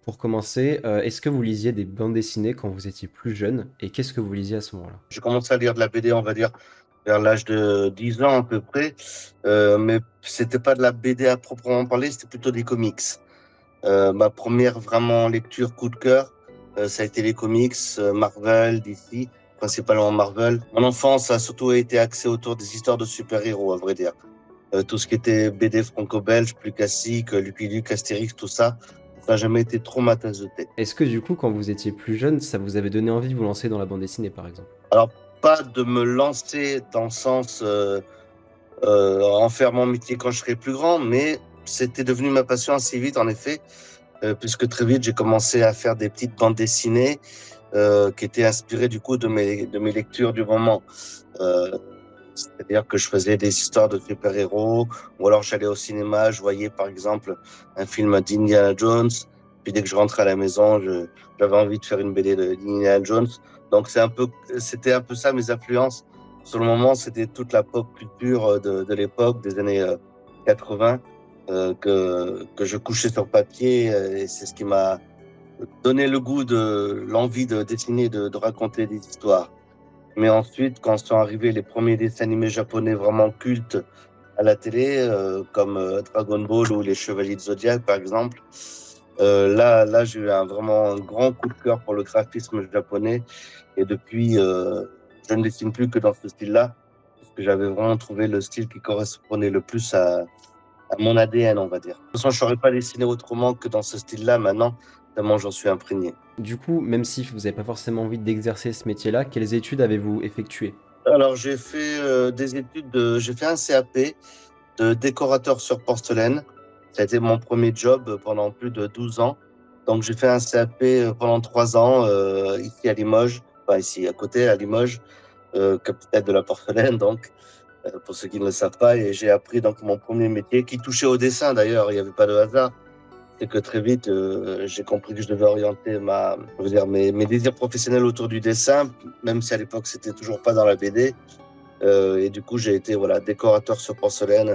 Pour commencer, est-ce que vous lisiez des bandes dessinées quand vous étiez plus jeune et qu'est-ce que vous lisiez à ce moment-là? J'ai commencé à lire de la BD, on va dire, vers l'âge de 10 ans à peu près, mais c'était pas de la BD à proprement parler, c'était plutôt des comics. Ma première vraiment lecture coup de cœur, ça a été les comics, Marvel, DC, principalement Marvel. Mon enfance a surtout été axée autour des histoires de super-héros, à vrai dire. Tout ce qui était BD franco-belge, plus classique, Lucky Luke, Astérix, tout ça, ça n'a jamais été trop ma tasse de thé. Est-ce que du coup, quand vous étiez plus jeune, ça vous avait donné envie de vous lancer dans la bande dessinée, par exemple? Alors, pas de me lancer dans le sens en faire mon métier quand je serai plus grand, mais c'était devenu ma passion assez vite, en effet, puisque très vite, j'ai commencé à faire des petites bandes dessinées qui étaient inspirées du coup de mes lectures du moment. Euh, C'est-à-dire que je faisais des histoires de super-héros, ou alors j'allais au cinéma, je voyais par exemple un film d'Indiana Jones, puis dès que je rentrais à la maison, j'avais envie de faire une BD d'Indiana Jones. Donc c'était un peu ça mes influences. Sur le moment, c'était toute la pop culture de l'époque, des années 80, que je couchais sur papier, et c'est ce qui m'a donné le goût de l'envie de dessiner, de raconter des histoires. Mais ensuite, quand sont arrivés les premiers dessins animés japonais vraiment cultes à la télé, comme Dragon Ball ou les Chevaliers de Zodiac, par exemple, là, j'ai eu vraiment un grand coup de cœur pour le graphisme japonais. Et depuis, je ne dessine plus que dans ce style-là, parce que j'avais vraiment trouvé le style qui correspondait le plus à mon ADN, on va dire. De toute façon, je ne saurais pas dessiner autrement que dans ce style-là maintenant, tellement j'en suis imprégné. Du coup, même si vous n'avez pas forcément envie d'exercer ce métier-là, quelles études avez-vous effectuées? Alors, j'ai fait des études j'ai fait un CAP de décorateur sur porcelaine. Ça a été mon premier job pendant plus de 12 ans. Donc, j'ai fait un CAP pendant 3 ans ici à Limoges, enfin ici à côté à Limoges, capitale de la porcelaine, donc, pour ceux qui ne le savent pas. Et j'ai appris donc mon premier métier qui touchait au dessin d'ailleurs, il n'y avait pas de hasard. C'est que très vite, j'ai compris que je devais orienter je veux dire, mes désirs professionnels autour du dessin, même si à l'époque, c'était toujours pas dans la BD. Et du coup, j'ai été voilà, décorateur sur porcelaine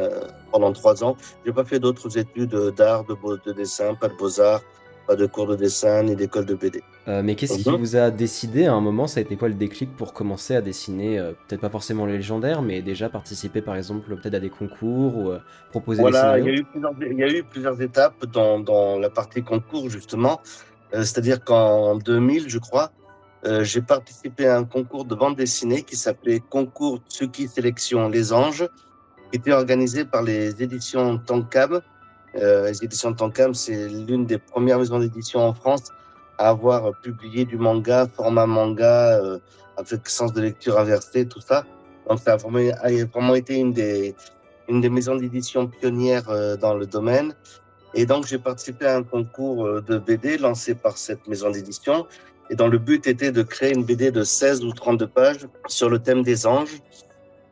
pendant 3 ans. J'ai pas fait d'autres études d'art, de dessin, pas de beaux-arts, pas de cours de dessin, ni d'école de BD. Mais qu'est-ce qui Mhm. vous a décidé à un moment, ça a été quoi le déclic pour commencer à dessiner, peut-être pas forcément les légendaires, mais déjà participer par exemple peut-être à des concours ou proposer des Voilà, scénarios? il y a eu plusieurs étapes dans la partie concours, justement. C'est-à-dire qu'en 2000, je crois, j'ai participé à un concours de bande dessinée qui s'appelait Concours Tsuki Sélection Les Anges, qui était organisé par les éditions Tonkam. Les éditions Tonkam, c'est l'une des premières maisons d'édition en France à avoir publié du manga, format manga, avec sens de lecture inversé, tout ça. Donc, a vraiment été une des maisons d'édition pionnières dans le domaine. Et donc, j'ai participé à un concours de BD lancé par cette maison d'édition. Et dont le but était de créer une BD de 16 ou 32 pages sur le thème des anges.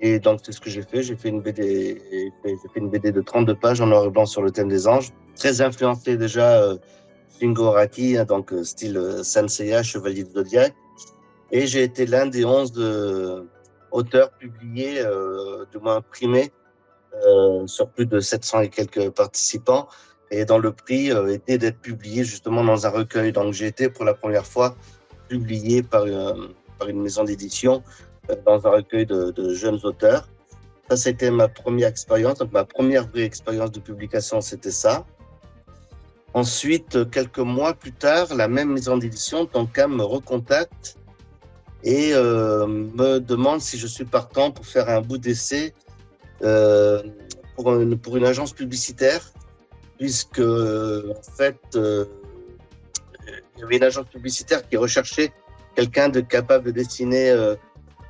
Et donc, c'est ce que j'ai fait. J'ai fait une BD de 32 pages en noir et blanc sur le thème des anges. Très influencé déjà Shingo Araki, hein, donc style Sanseiya, Chevalier de Zodiac. Et j'ai été l'un des 11 auteurs publiés, du moins imprimés, sur plus de 700 et quelques participants. Et dans le prix était d'être publié justement dans un recueil. Donc, j'ai été pour la première fois publié par une maison d'édition dans un recueil de jeunes auteurs. Ça, c'était ma première expérience. Donc, ma première vraie expérience de publication, c'était ça. Ensuite, quelques mois plus tard, la même maison d'édition, Tonkam, me recontacte et me demande si je suis partant pour faire un bout d'essai euh, pour une agence publicitaire, puisque en fait, il y avait une agence publicitaire qui recherchait quelqu'un de capable de dessiner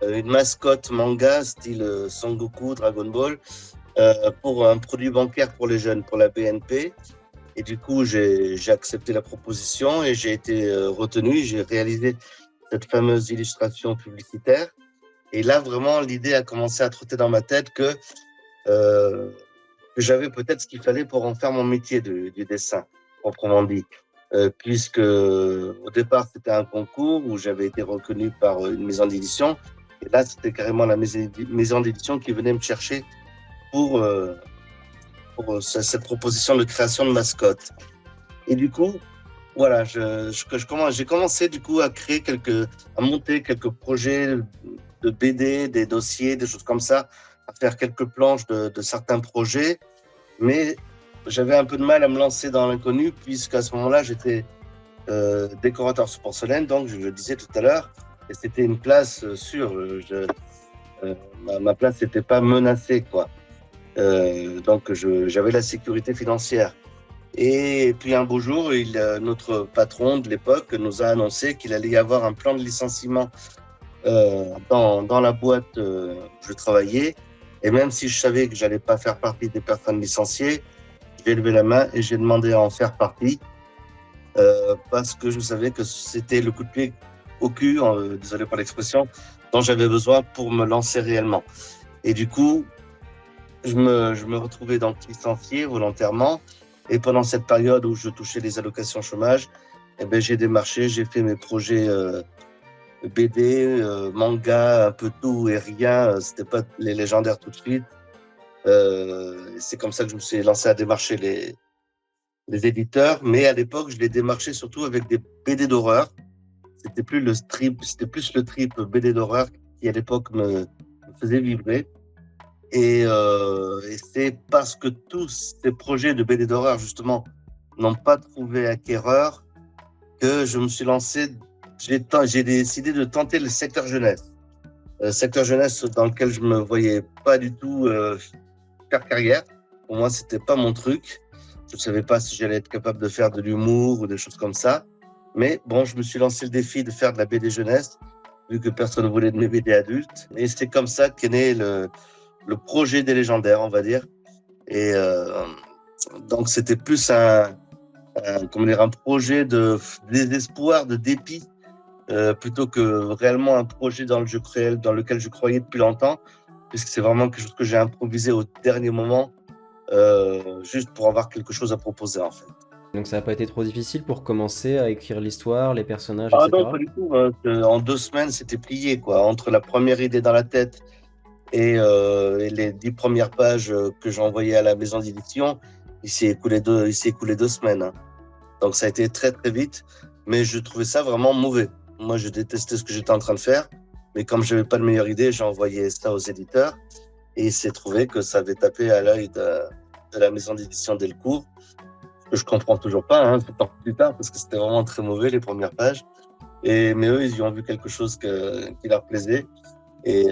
une mascotte manga style Son Goku, Dragon Ball, pour un produit bancaire pour les jeunes, pour la BNP. Et du coup, j'ai accepté la proposition et j'ai été retenu. J'ai réalisé cette fameuse illustration publicitaire. Et là, vraiment, l'idée a commencé à trotter dans ma tête euh, que j'avais peut-être ce qu'il fallait pour en faire mon métier du dessin, proprement dit. Puisque au départ, c'était un concours où j'avais été reconnu par une maison d'édition. Et là, c'était carrément la maison d'édition qui venait me chercher pour, cette proposition de création de mascotte. Et du coup, voilà, j'ai commencé du coup à monter quelques projets de BD, des dossiers, des choses comme ça, à faire quelques planches de certains projets, mais j'avais un peu de mal à me lancer dans l'inconnu, puisqu'à ce moment-là, j'étais décorateur sur porcelaine, donc je le disais tout à l'heure, et c'était une place sûre. Ma place n'était pas menacée, quoi. Donc j'avais la sécurité financière. Et puis un beau jour, notre patron de l'époque nous a annoncé qu'il allait y avoir un plan de licenciement dans la boîte où je travaillais. Et même si je savais que j'allais pas faire partie des personnes licenciées, j'ai levé la main et j'ai demandé à en faire partie parce que je savais que c'était le coup de pied au cul, désolé pour l'expression, dont j'avais besoin pour me lancer réellement. Et du coup, je me retrouvais donc licencié volontairement. Et pendant cette période où je touchais les allocations chômage, eh ben, j'ai démarché, j'ai fait mes projets BD, manga, un peu tout et rien. C'était pas les légendaires tout de suite. C'est comme ça que je me suis lancé à démarcher les éditeurs. Mais à l'époque, je les démarchais surtout avec des BD d'horreur. C'était plus le trip BD d'horreur qui à l'époque me faisait vibrer. Et c'est parce que tous ces projets de BD d'horreur, justement, n'ont pas trouvé acquéreur que je me suis lancé. J'ai décidé de tenter le secteur jeunesse. Secteur jeunesse dans lequel je me voyais pas du tout faire carrière. Pour moi, c'était pas mon truc. Je ne savais pas si j'allais être capable de faire de l'humour ou des choses comme ça. Mais bon, je me suis lancé le défi de faire de la BD jeunesse, vu que personne ne voulait de mes BD adultes. Et c'est comme ça qu'est né le projet des légendaires, on va dire. Et donc, c'était plus un projet de désespoir, de dépit, plutôt que réellement un projet dans lequel je croyais depuis longtemps, puisque c'est vraiment quelque chose que j'ai improvisé au dernier moment, juste pour avoir quelque chose à proposer, en fait. Donc ça n'a pas été trop difficile pour commencer à écrire l'histoire, les personnages, Ah non, pas etc. du tout. Hein. En 2 semaines, c'était plié, quoi. Entre la première idée dans la tête et les 10 premières pages que j'ai envoyées à la maison d'édition, il s'est écoulé 2 semaines. Hein. Donc ça a été très très vite, mais je trouvais ça vraiment mauvais. Moi, je détestais ce que j'étais en train de faire, mais comme je n'avais pas de meilleure idée, j'ai envoyé ça aux éditeurs et il s'est trouvé que ça avait tapé à l'œil de la maison d'édition Delcourt, que je comprends toujours pas, hein, plus tard, parce que c'était vraiment très mauvais les premières pages. Mais eux, ils y ont vu quelque chose qui leur plaisait. Et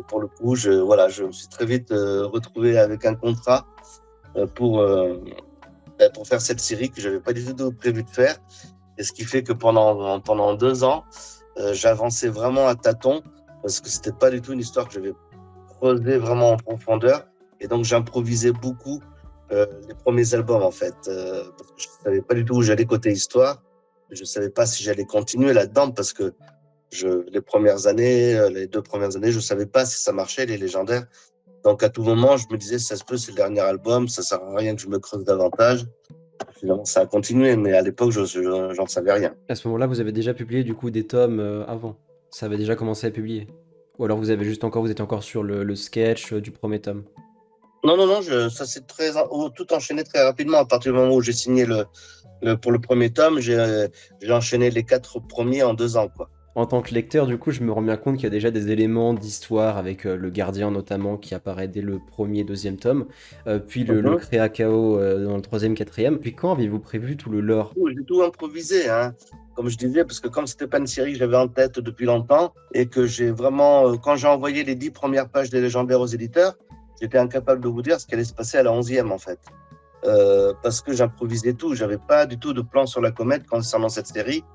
pour le coup, je me suis très vite retrouvé avec un contrat pour faire cette série que j'avais pas du tout prévu de faire. Et ce qui fait que pendant 2 ans, j'avançais vraiment à tâtons parce que c'était pas du tout une histoire que j'avais creusée vraiment en profondeur. Et donc, j'improvisais beaucoup les premiers albums, en fait, parce que je savais pas du tout où j'allais côté histoire. Je savais pas si j'allais continuer là-dedans parce que les 2 premières années, je savais pas si ça marchait, les légendaires. Donc, à tout moment, je me disais, ça se peut, c'est le dernier album, ça sert à rien que je me creuse davantage. Finalement, ça a continué, mais à l'époque, j'en savais rien. À ce moment-là, vous avez déjà publié du coup des tomes avant. Ça avait déjà commencé à publier. Ou alors vous étiez encore sur le sketch du premier tome. Non, non, non, ça s'est tout enchaîné très rapidement. À partir du moment où j'ai signé pour le premier tome, j'ai enchaîné les 4 premiers en 2 ans, quoi. En tant que lecteur, du coup, je me rends bien compte qu'il y a déjà des éléments d'histoire avec le gardien notamment qui apparaît dès le premier et deuxième tome, puis le Créa Chaos dans le troisième, quatrième. Puis quand avez-vous prévu tout le lore? J'ai tout improvisé, hein. Comme je disais, parce que comme c'était pas une série que j'avais en tête depuis longtemps et que j'ai vraiment, quand j'ai envoyé les 10 premières pages des légendaires aux éditeurs, j'étais incapable de vous dire ce qui allait se passer à la 11e, en fait. Parce que j'improvisais tout. J'avais pas du tout de plan sur la comète concernant cette série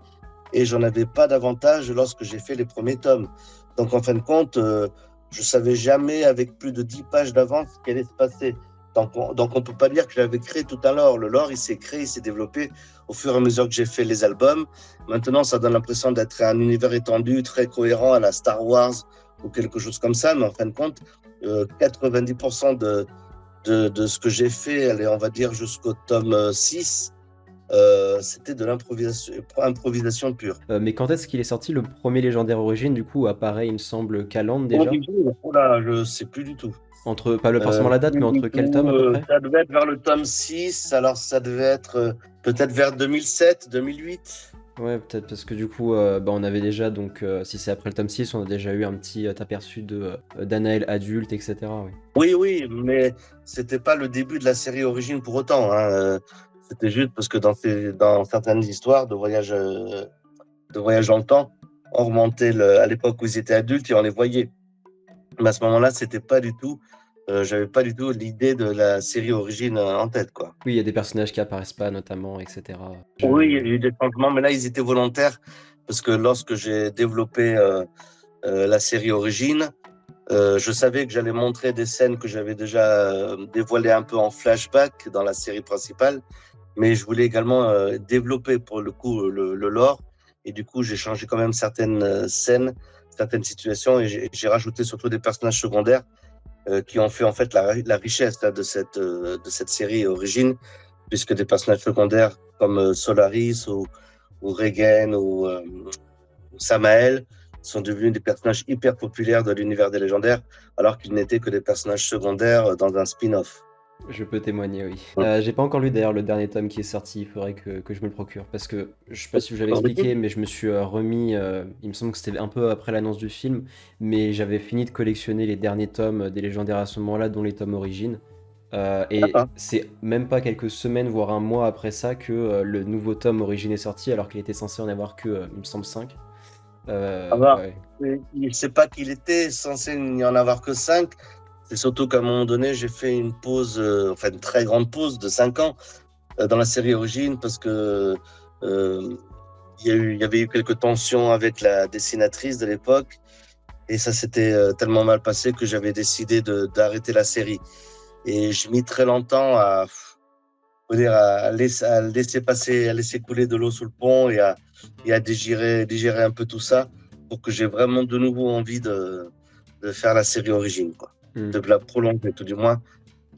et j'en avais pas davantage lorsque j'ai fait les premiers tomes. Donc, en fin de compte, je savais jamais avec plus de 10 pages d'avance ce qui allait se passer. Donc, on peut pas dire que j'avais créé tout un lore. Le lore, il s'est créé, il s'est développé au fur et à mesure que j'ai fait les albums. Maintenant, ça donne l'impression d'être un univers étendu, très cohérent à la Star Wars ou quelque chose comme ça. Mais en fin de compte, 90% de ce que j'ai fait, allez, on va dire jusqu'au tome 6, c'était de l'improvisation pure. Mais quand est-ce qu'il est sorti le premier légendaire origine? Du coup, apparaît, il me semble, Calandre déjà. Je sais plus du tout. Pas forcément la date, mais entre quel tome à peu près? Ça devait être vers le tome 6, alors ça devait être peut-être vers 2007, 2008. Ouais, peut-être parce que du coup, bah, on avait déjà, donc si c'est après le tome 6, on a déjà eu un petit aperçu d'Anaël adulte, etc. Ouais. Oui, oui, mais c'était pas le début de la série Origine pour autant, hein. C'était juste parce que dans certaines histoires de voyage dans le temps, on remontait à l'époque où ils étaient adultes et on les voyait. Mais à ce moment-là, j'avais pas du tout l'idée de la série Origine en tête, quoi. Oui, il y a des personnages qui apparaissent pas, notamment, etc. Oui, il y a eu des changements, mais là, ils étaient volontaires parce que lorsque j'ai développé la série Origine, je savais que j'allais montrer des scènes que j'avais déjà dévoilées un peu en flashback dans la série principale, mais je voulais également développer pour le coup le lore, et du coup j'ai changé quand même certaines scènes, certaines situations, et j'ai rajouté surtout des personnages secondaires qui ont fait en fait la richesse là, de cette série Origine, puisque des personnages secondaires comme Solaris ou Regen ou Samael sont devenus des personnages hyper populaires de l'univers des légendaires, alors qu'ils n'étaient que des personnages secondaires dans un spin-off. Je peux témoigner, oui. Mm. J'ai pas encore lu d'ailleurs le dernier tome qui est sorti, il faudrait que je me le procure. Parce que je sais pas si je l'avais expliqué, mais je me suis remis, il me semble que c'était un peu après l'annonce du film, mais j'avais fini de collectionner les derniers tomes des légendaires à ce moment-là, dont les tomes origines. Et D'accord. c'est même pas quelques semaines, voire un mois après ça, que le nouveau tome origine est sorti, alors qu'il était censé en avoir que, il me semble, 5. Alors, Ouais. il ne sait pas qu'il était censé n'y en avoir que 5. C'est surtout qu'à un moment donné, j'ai fait une pause, enfin une très grande pause de 5 ans dans la série Origine parce que il y avait eu quelques tensions avec la dessinatrice de l'époque et ça s'était tellement mal passé que j'avais décidé d'arrêter la série. Et j'ai mis très longtemps faut dire, à laisser passer, à laisser couler de l'eau sous le pont et à digérer un peu tout ça pour que j'ai vraiment de nouveau envie de faire la série Origine, quoi. Hmm. De la prolonger, tout du moins.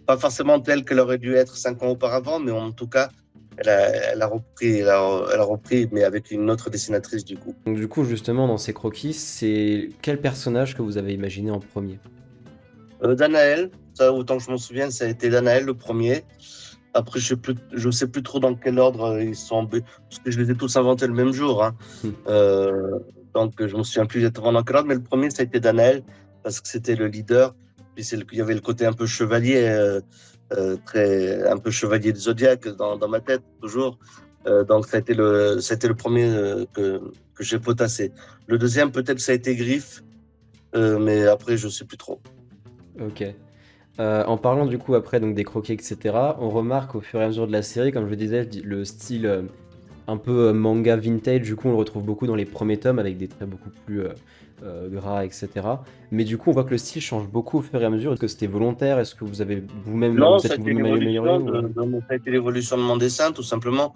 Pas forcément telle qu'elle aurait dû être 5 ans auparavant, mais en tout cas, elle a repris, mais avec une autre dessinatrice du coup. Donc du coup, justement, dans ces croquis, c'est quel personnage que vous avez imaginé en premier? Danaël, ça, autant que je m'en souviens, ça a été Danaël le premier. Après, je sais plus trop dans quel ordre ils sont, parce que je les ai tous inventés le même jour, hein. Hmm. Euh, donc, je me souviens plus exactement dans quel ordre, mais le premier, ça a été Danaël, parce que c'était le leader. Puis il y avait le côté un peu chevalier, un peu chevalier de Zodiac dans ma tête, toujours. Donc, ça a été le premier que j'ai potassé. Le deuxième, peut-être, ça a été Griff, mais après, je sais plus trop. Ok. En parlant du coup après donc des croquis, etc., on remarque au fur et à mesure de la série, comme je le disais, le style un peu manga vintage, du coup on le retrouve beaucoup dans les premiers tomes avec des traits beaucoup plus gras, etc. Mais du coup on voit que le style change beaucoup au fur et à mesure. Est-ce que c'était volontaire? Est-ce que vous avez vous-même, Non, vous êtes vous-même amélioré ou... ça a été l'évolution de mon dessin, tout simplement.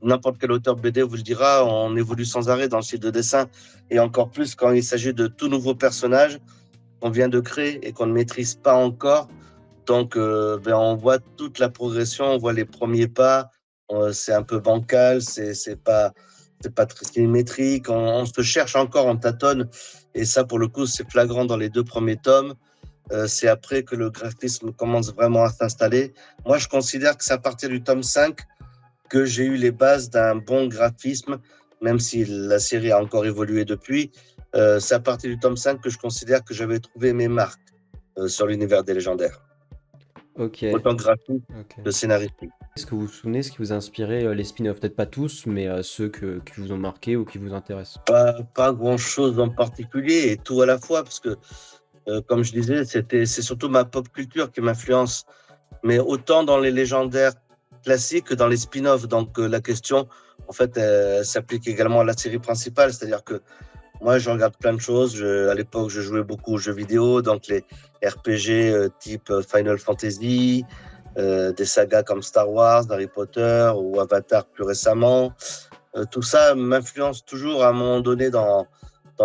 N'importe quel auteur BD vous le dira, on évolue sans arrêt dans le style de dessin, et encore plus quand il s'agit de tout nouveaux personnages qu'on vient de créer et qu'on ne maîtrise pas encore. Donc, on voit toute la progression, on voit les premiers pas. C'est un peu bancal, c'est pas très symétrique. On se cherche encore, on tâtonne, et ça, pour le coup, c'est flagrant dans les deux premiers tomes. C'est après que le graphisme commence vraiment à s'installer. Moi, je considère que c'est à partir du tome 5 que j'ai eu les bases d'un bon graphisme, même si la série a encore évolué depuis. C'est à partir du tome 5 que je considère que j'avais trouvé mes marques sur l'univers des légendaires. Ok, Autant graphique ok. que scénaristique. Est-ce que vous vous souvenez ce qui vous a inspiré les spin-offs? Peut-être pas tous, mais ceux qui vous ont marqué ou qui vous intéressent. Pas grand-chose en particulier et tout à la fois, parce que, comme je disais, c'est surtout ma pop culture qui m'influence. Mais autant dans les légendaires classiques que dans les spin-offs. Donc la question, en fait, s'applique également à la série principale. C'est-à-dire que moi, je regarde plein de choses. À l'époque, je jouais beaucoup aux jeux vidéo, donc les RPG type Final Fantasy, des sagas comme Star Wars, Harry Potter ou Avatar plus récemment. Tout ça m'influence toujours à un moment donné dans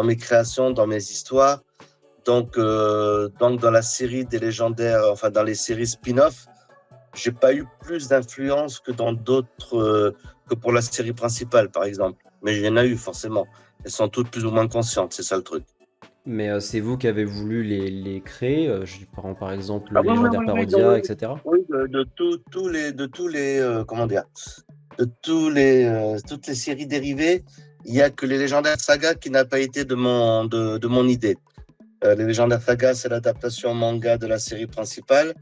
mes créations, dans mes histoires. Donc dans la série des légendaires, enfin dans les séries spin-off, j'ai pas eu plus d'influence que dans d'autres, que pour la série principale, par exemple. Mais il y en a eu forcément. Elles sont toutes plus ou moins conscientes, c'est ça le truc. Mais c'est vous qui avez voulu les créer, je prends par exemple Ah les oui, oui, légendaires oui, oui, Parodia, etc. oui, de tous les, comment dire. toutes les séries dérivées, il n'y a que les légendaires sagas qui n'a pas été de mon idée. Les légendaires sagas, c'est l'adaptation manga de la série principale.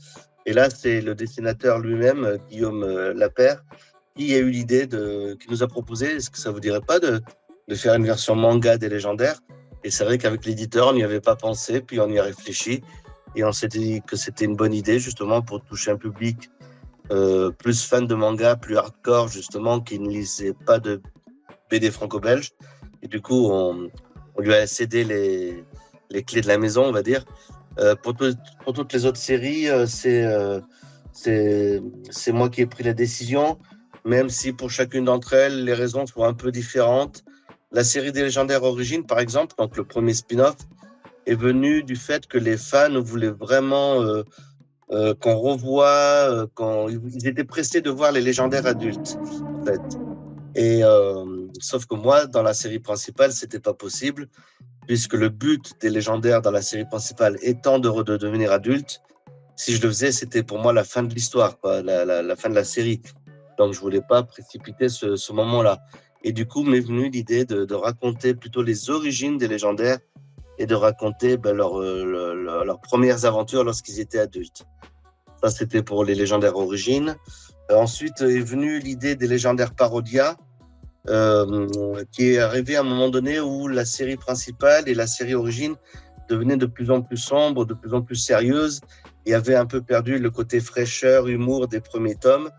Et là, c'est le dessinateur lui-même, Guillaume Lapère, qui a eu l'idée qui nous a proposé, est-ce que ça vous dirait pas de faire une version manga des légendaires? Et c'est vrai qu'avec l'éditeur, on n'y avait pas pensé, puis on y a réfléchi. Et on s'est dit que c'était une bonne idée, justement, pour toucher un public plus fan de manga, plus hardcore, justement, qui ne lisait pas de BD franco-belge. Et du coup, on lui a cédé les clés de la maison, on va dire. Pour toutes les autres séries, c'est moi qui ai pris la décision, même si pour chacune d'entre elles, les raisons sont un peu différentes. La série des légendaires origines, par exemple, donc le premier spin-off, est venu du fait que les fans voulaient vraiment qu'on revoie, ils étaient pressés de voir les légendaires adultes, en fait. Et sauf que moi, dans la série principale, c'était pas possible, puisque le but des légendaires dans la série principale étant de devenir adulte, si je le faisais, c'était pour moi la fin de l'histoire, quoi, la fin de la série. Donc je voulais pas précipiter ce moment-là. Et du coup, m'est venue l'idée de raconter plutôt les origines des légendaires et de raconter leurs premières aventures lorsqu'ils étaient adultes. Ça, c'était pour les légendaires origines. Ensuite est venue l'idée des légendaires parodia, qui est arrivée à un moment donné où la série principale et la série origine devenaient de plus en plus sombres, de plus en plus sérieuses, et avaient un peu perdu le côté fraîcheur, humour des premiers tomes.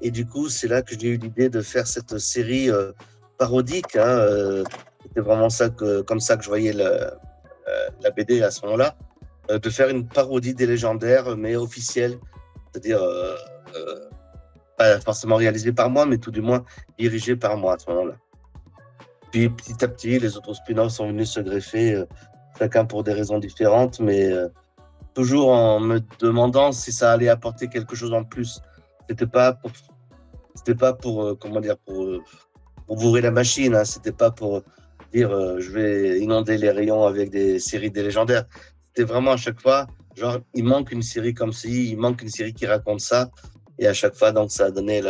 Et du coup, c'est là que j'ai eu l'idée de faire cette série parodique. C'était vraiment comme ça que je voyais la BD à ce moment-là, de faire une parodie des légendaires, mais officielle, c'est-à-dire pas forcément réalisée par moi, mais tout du moins dirigée par moi à ce moment-là. Puis petit à petit, les autres spin-offs sont venus se greffer, chacun pour des raisons différentes, mais toujours en me demandant si ça allait apporter quelque chose en plus. C'était pas pour comment dire, pour bourrer la machine, hein. C'était pas pour dire je vais inonder les rayons avec des séries des légendaires. C'était vraiment à chaque fois, genre, il manque une série comme ci, il manque une série qui raconte ça. Et à chaque fois, donc, ça a donné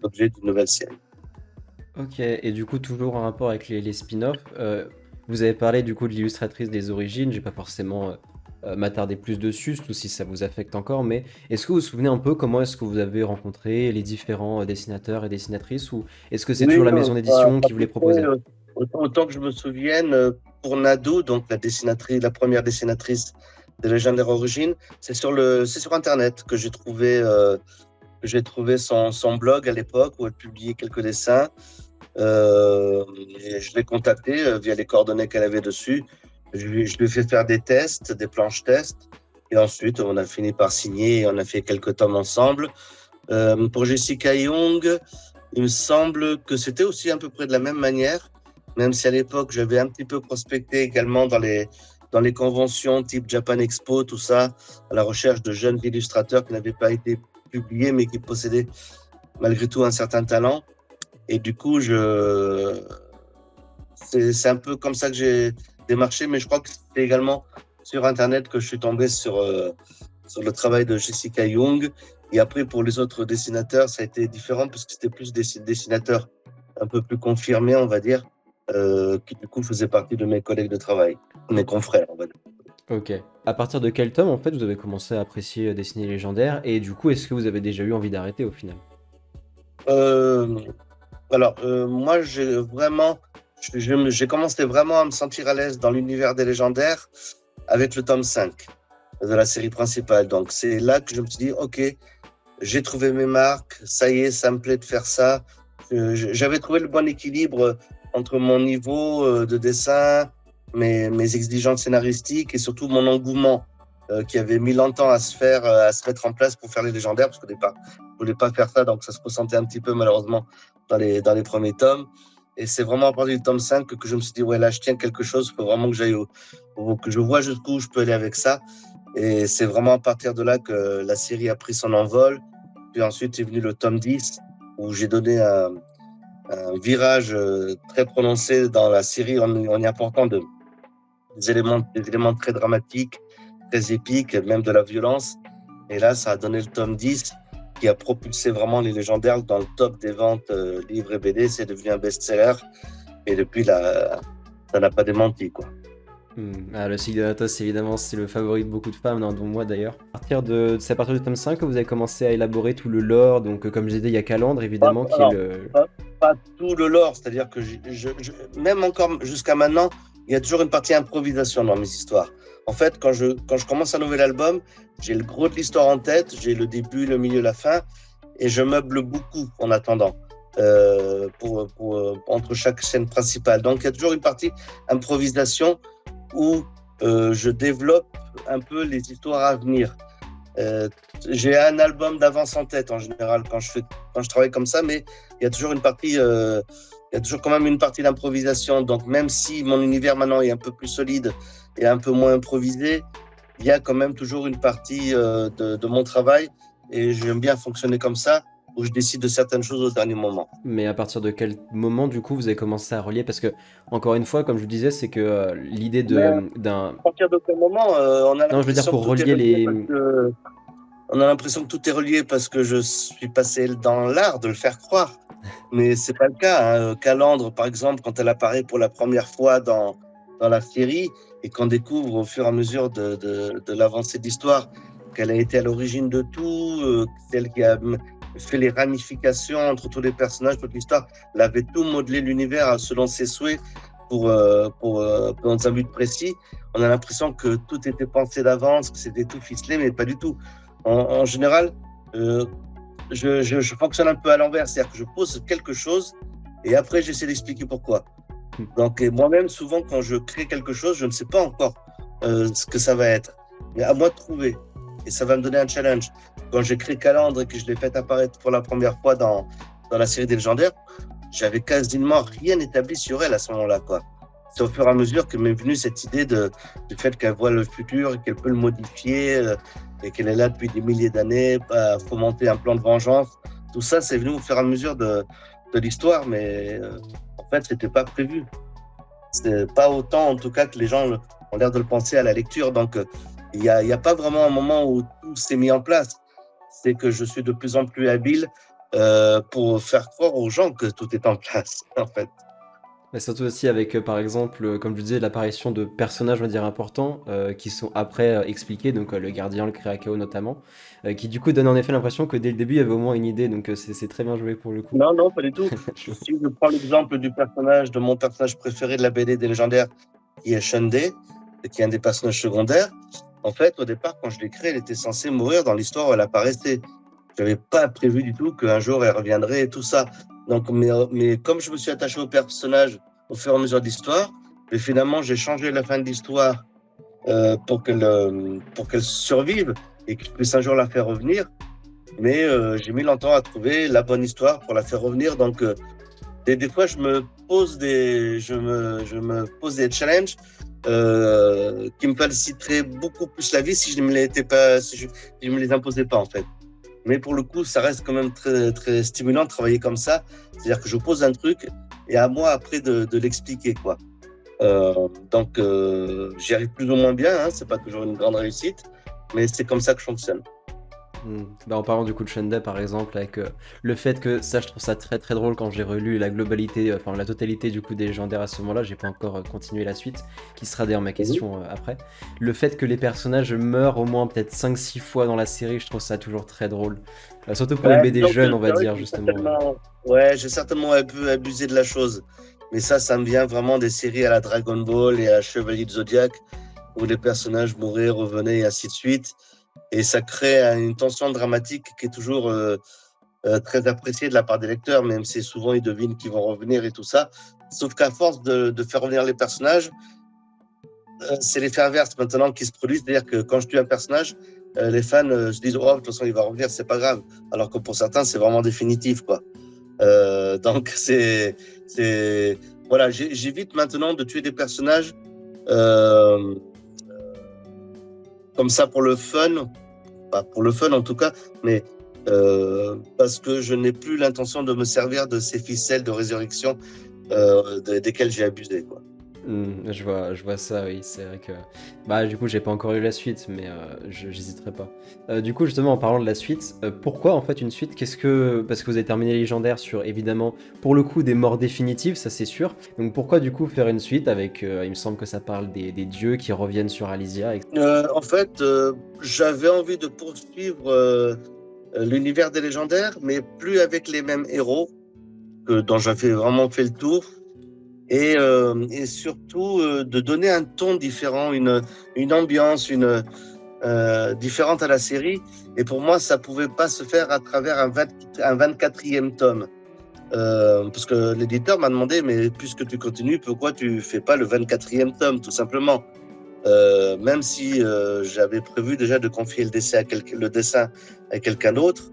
l'objet d'une nouvelle série. Ok, et du coup, toujours en rapport avec les spin-offs, vous avez parlé du coup de l'illustratrice des origines, j'ai pas forcément m'attarder plus dessus, surtout si ça vous affecte encore, mais est-ce que vous vous souvenez un peu comment est-ce que vous avez rencontré les différents dessinateurs et dessinatrices, ou est-ce que c'est toujours Oui, la maison d'édition à qui vous peu les près, proposait? autant que je me souvienne, pour Nado, donc la première dessinatrice de Légendaire Origine, c'est sur Internet que j'ai trouvé son blog à l'époque où elle publiait quelques dessins. Et je l'ai contactée via les coordonnées qu'elle avait dessus. Je lui ai fait faire des tests, des planches tests. Et ensuite, on a fini par signer et on a fait quelques tomes ensemble. Pour Jessica Young, il me semble que c'était aussi à peu près de la même manière, même si à l'époque, j'avais un petit peu prospecté également dans les conventions type Japan Expo, tout ça, à la recherche de jeunes illustrateurs qui n'avaient pas été publiés, mais qui possédaient malgré tout un certain talent. Et du coup, c'est un peu comme ça que j'ai démarché, mais je crois que c'est également sur Internet que je suis tombé sur le travail de Jessica Young. Et après, pour les autres dessinateurs, ça a été différent parce que c'était plus des dessinateurs un peu plus confirmés, on va dire, qui du coup faisaient partie de mes collègues de travail, mes confrères, on va dire. Ok. À partir de quel tome, en fait, vous avez commencé à apprécier dessiner légendaire, et du coup, est-ce que vous avez déjà eu envie d'arrêter au final? Euh, Moi, j'ai commencé vraiment à me sentir à l'aise dans l'univers des légendaires avec le tome 5 de la série principale. Donc, c'est là que je me suis dit, OK, j'ai trouvé mes marques, ça y est, ça me plaît de faire ça. J'avais trouvé le bon équilibre entre mon niveau de dessin, mes exigences scénaristiques et surtout mon engouement qui avait mis longtemps à se mettre en place pour faire les légendaires, parce qu'au départ, je voulais pas faire ça, donc ça se ressentait un petit peu malheureusement dans les premiers tomes. Et c'est vraiment à partir du tome 5 que je me suis dit, ouais, là, je tiens quelque chose, il faut vraiment que que je vois jusqu'où je peux aller avec ça. Et c'est vraiment à partir de là que la série a pris son envol. Puis ensuite est venu le tome 10, où j'ai donné un virage très prononcé dans la série en y apportant des éléments très dramatiques, très épiques, même de la violence. Et là, ça a donné le tome 10, qui a propulsé vraiment les légendaires dans le top des ventes livres et BD. C'est devenu un best-seller. Et depuis, là, ça n'a pas démenti, quoi. Le cycle d'Anatos, évidemment, c'est le favori de beaucoup de femmes, dont moi d'ailleurs. C'est à partir du tome 5 que vous avez commencé à élaborer tout le lore. Donc, comme je disais, il y a Calandre, évidemment, qui est le. Pas tout le lore, c'est-à-dire que même encore jusqu'à maintenant, il y a toujours une partie improvisation dans mes histoires. En fait, quand je commence un nouvel album, j'ai le gros de l'histoire en tête, j'ai le début, le milieu, la fin, et je meuble beaucoup en attendant. Entre chaque scène principale. Donc, il y a toujours une partie improvisation où je développe un peu les histoires à venir. J'ai un album d'avance en tête en général quand je travaille comme ça, mais il y a toujours il y a toujours quand même une partie d'improvisation. Donc, même si mon univers maintenant est un peu plus solide et un peu moins improvisé, il y a quand même toujours une partie de mon travail, et j'aime bien fonctionner comme ça, où je décide de certaines choses au dernier moment. Mais à partir de quel moment, du coup, vous avez commencé à relier? Parce que, encore une fois, comme je vous disais, c'est que l'idée d'un. À partir de quel moment on a Non, je veux dire l'impression pour que tout est relier relié les. on a l'impression que tout est relié parce que je suis passé dans l'art de le faire croire. Mais c'est pas le cas, hein. Calandre, par exemple, quand elle apparaît pour la première fois dans la série et qu'on découvre au fur et à mesure de l'avancée de l'histoire qu'elle a été à l'origine de tout, celle qui a fait les ramifications entre tous les personnages, toute l'histoire, elle avait tout modelé l'univers selon ses souhaits dans un but précis. On a l'impression que tout était pensé d'avance, que c'était tout ficelé, mais pas du tout. En général, je fonctionne un peu à l'envers, c'est-à-dire que je pose quelque chose et après j'essaie d'expliquer pourquoi. Donc moi-même, souvent quand je crée quelque chose, je ne sais pas encore ce que ça va être, mais à moi de trouver, et ça va me donner un challenge. Quand j'ai créé Calandre et que je l'ai fait apparaître pour la première fois dans la série des légendaires, j'avais quasiment rien établi sur elle à ce moment-là, quoi. C'est au fur et à mesure que m'est venue cette idée du fait qu'elle voit le futur et qu'elle peut le modifier, et qu'elle est là depuis des milliers d'années à fomenter un plan de vengeance. Tout ça, c'est venu au fur et à mesure de l'histoire, mais en fait, c'était pas prévu. C'est pas autant, en tout cas, que les gens ont l'air de le penser à la lecture. Donc, il y a pas vraiment un moment où tout s'est mis en place. C'est que je suis de plus en plus habile pour faire croire aux gens que tout est en place, en fait. Mais surtout aussi avec, par exemple, comme je disais, l'apparition de personnages, on va dire, importants, qui sont après expliqués, donc le gardien, le Créacao notamment, qui du coup donnent en effet l'impression que dès le début, il y avait au moins une idée, donc c'est très bien joué pour le coup. Non, pas du tout. Si je prends l'exemple de mon personnage préféré de la BD des légendaires, qui est Shundé, qui est un des personnages secondaires, en fait, au départ, quand je l'ai créé, elle était censée mourir dans l'histoire où elle apparaissait. Je n'avais pas prévu du tout qu'un jour elle reviendrait et tout ça. Donc, mais comme je me suis attaché au personnage au fur et à mesure de l'histoire, et finalement, j'ai changé la fin de l'histoire pour qu'elle survive et que je puisse un jour la faire revenir. Mais j'ai mis longtemps à trouver la bonne histoire pour la faire revenir. Donc, des fois, je me pose des challenges qui me faciliteraient beaucoup plus la vie si je ne me les imposais pas, en fait. Mais pour le coup, ça reste quand même très, très stimulant de travailler comme ça. C'est-à-dire que je pose un truc et à moi après de l'expliquer, quoi. Donc, j'y arrive plus ou moins bien, hein, c'est pas toujours une grande réussite, mais c'est comme ça que je fonctionne. En parlant du coup de Shundé par exemple, avec le fait que ça, je trouve ça très très drôle quand j'ai relu la globalité, enfin la totalité du coup des légendaires à ce moment-là, j'ai pas encore continué la suite, qui sera d'ailleurs ma question après. Le fait que les personnages meurent au moins peut-être 5-6 fois dans la série, je trouve ça toujours très drôle. Surtout pour une BD jeune, on va dire justement. Ouais, j'ai certainement un peu abusé de la chose, mais ça me vient vraiment des séries à la Dragon Ball et à Chevalier de Zodiac, où les personnages mouraient, revenaient et ainsi de suite. Et ça crée une tension dramatique qui est toujours très appréciée de la part des lecteurs, même si souvent ils devinent qu'ils vont revenir et tout ça. Sauf qu'à force de faire revenir les personnages, c'est l'effet inverse maintenant qui se produit. C'est-à-dire que quand je tue un personnage, les fans se disent « Oh, de toute façon, il va revenir, c'est pas grave ». Alors que pour certains, c'est vraiment définitif, quoi. Donc, voilà, j'évite maintenant de tuer des personnages comme ça pour le fun, pas pour le fun en tout cas, mais parce que je n'ai plus l'intention de me servir de ces ficelles de résurrection desquelles j'ai abusé, quoi. Je vois ça, oui, c'est vrai que... Bah, du coup, j'ai pas encore eu la suite, mais j'hésiterai pas. Du coup, justement, en parlant de la suite, pourquoi en fait une suite? Parce que vous avez terminé Légendaire sur, évidemment, pour le coup, des morts définitives, ça c'est sûr. Donc pourquoi du coup faire une suite avec, il me semble que ça parle des dieux qui reviennent sur Alysia, En fait, j'avais envie de poursuivre l'univers des légendaires, mais plus avec les mêmes héros dont j'avais vraiment fait le tour. Et surtout de donner un ton différent, une ambiance, différente à la série. Et pour moi, ça pouvait pas se faire à travers un 24e tome. Parce que l'éditeur m'a demandé, mais puisque tu continues, pourquoi tu fais pas le 24e tome, tout simplement. Même si j'avais prévu déjà de confier le dessin à quelqu'un d'autre,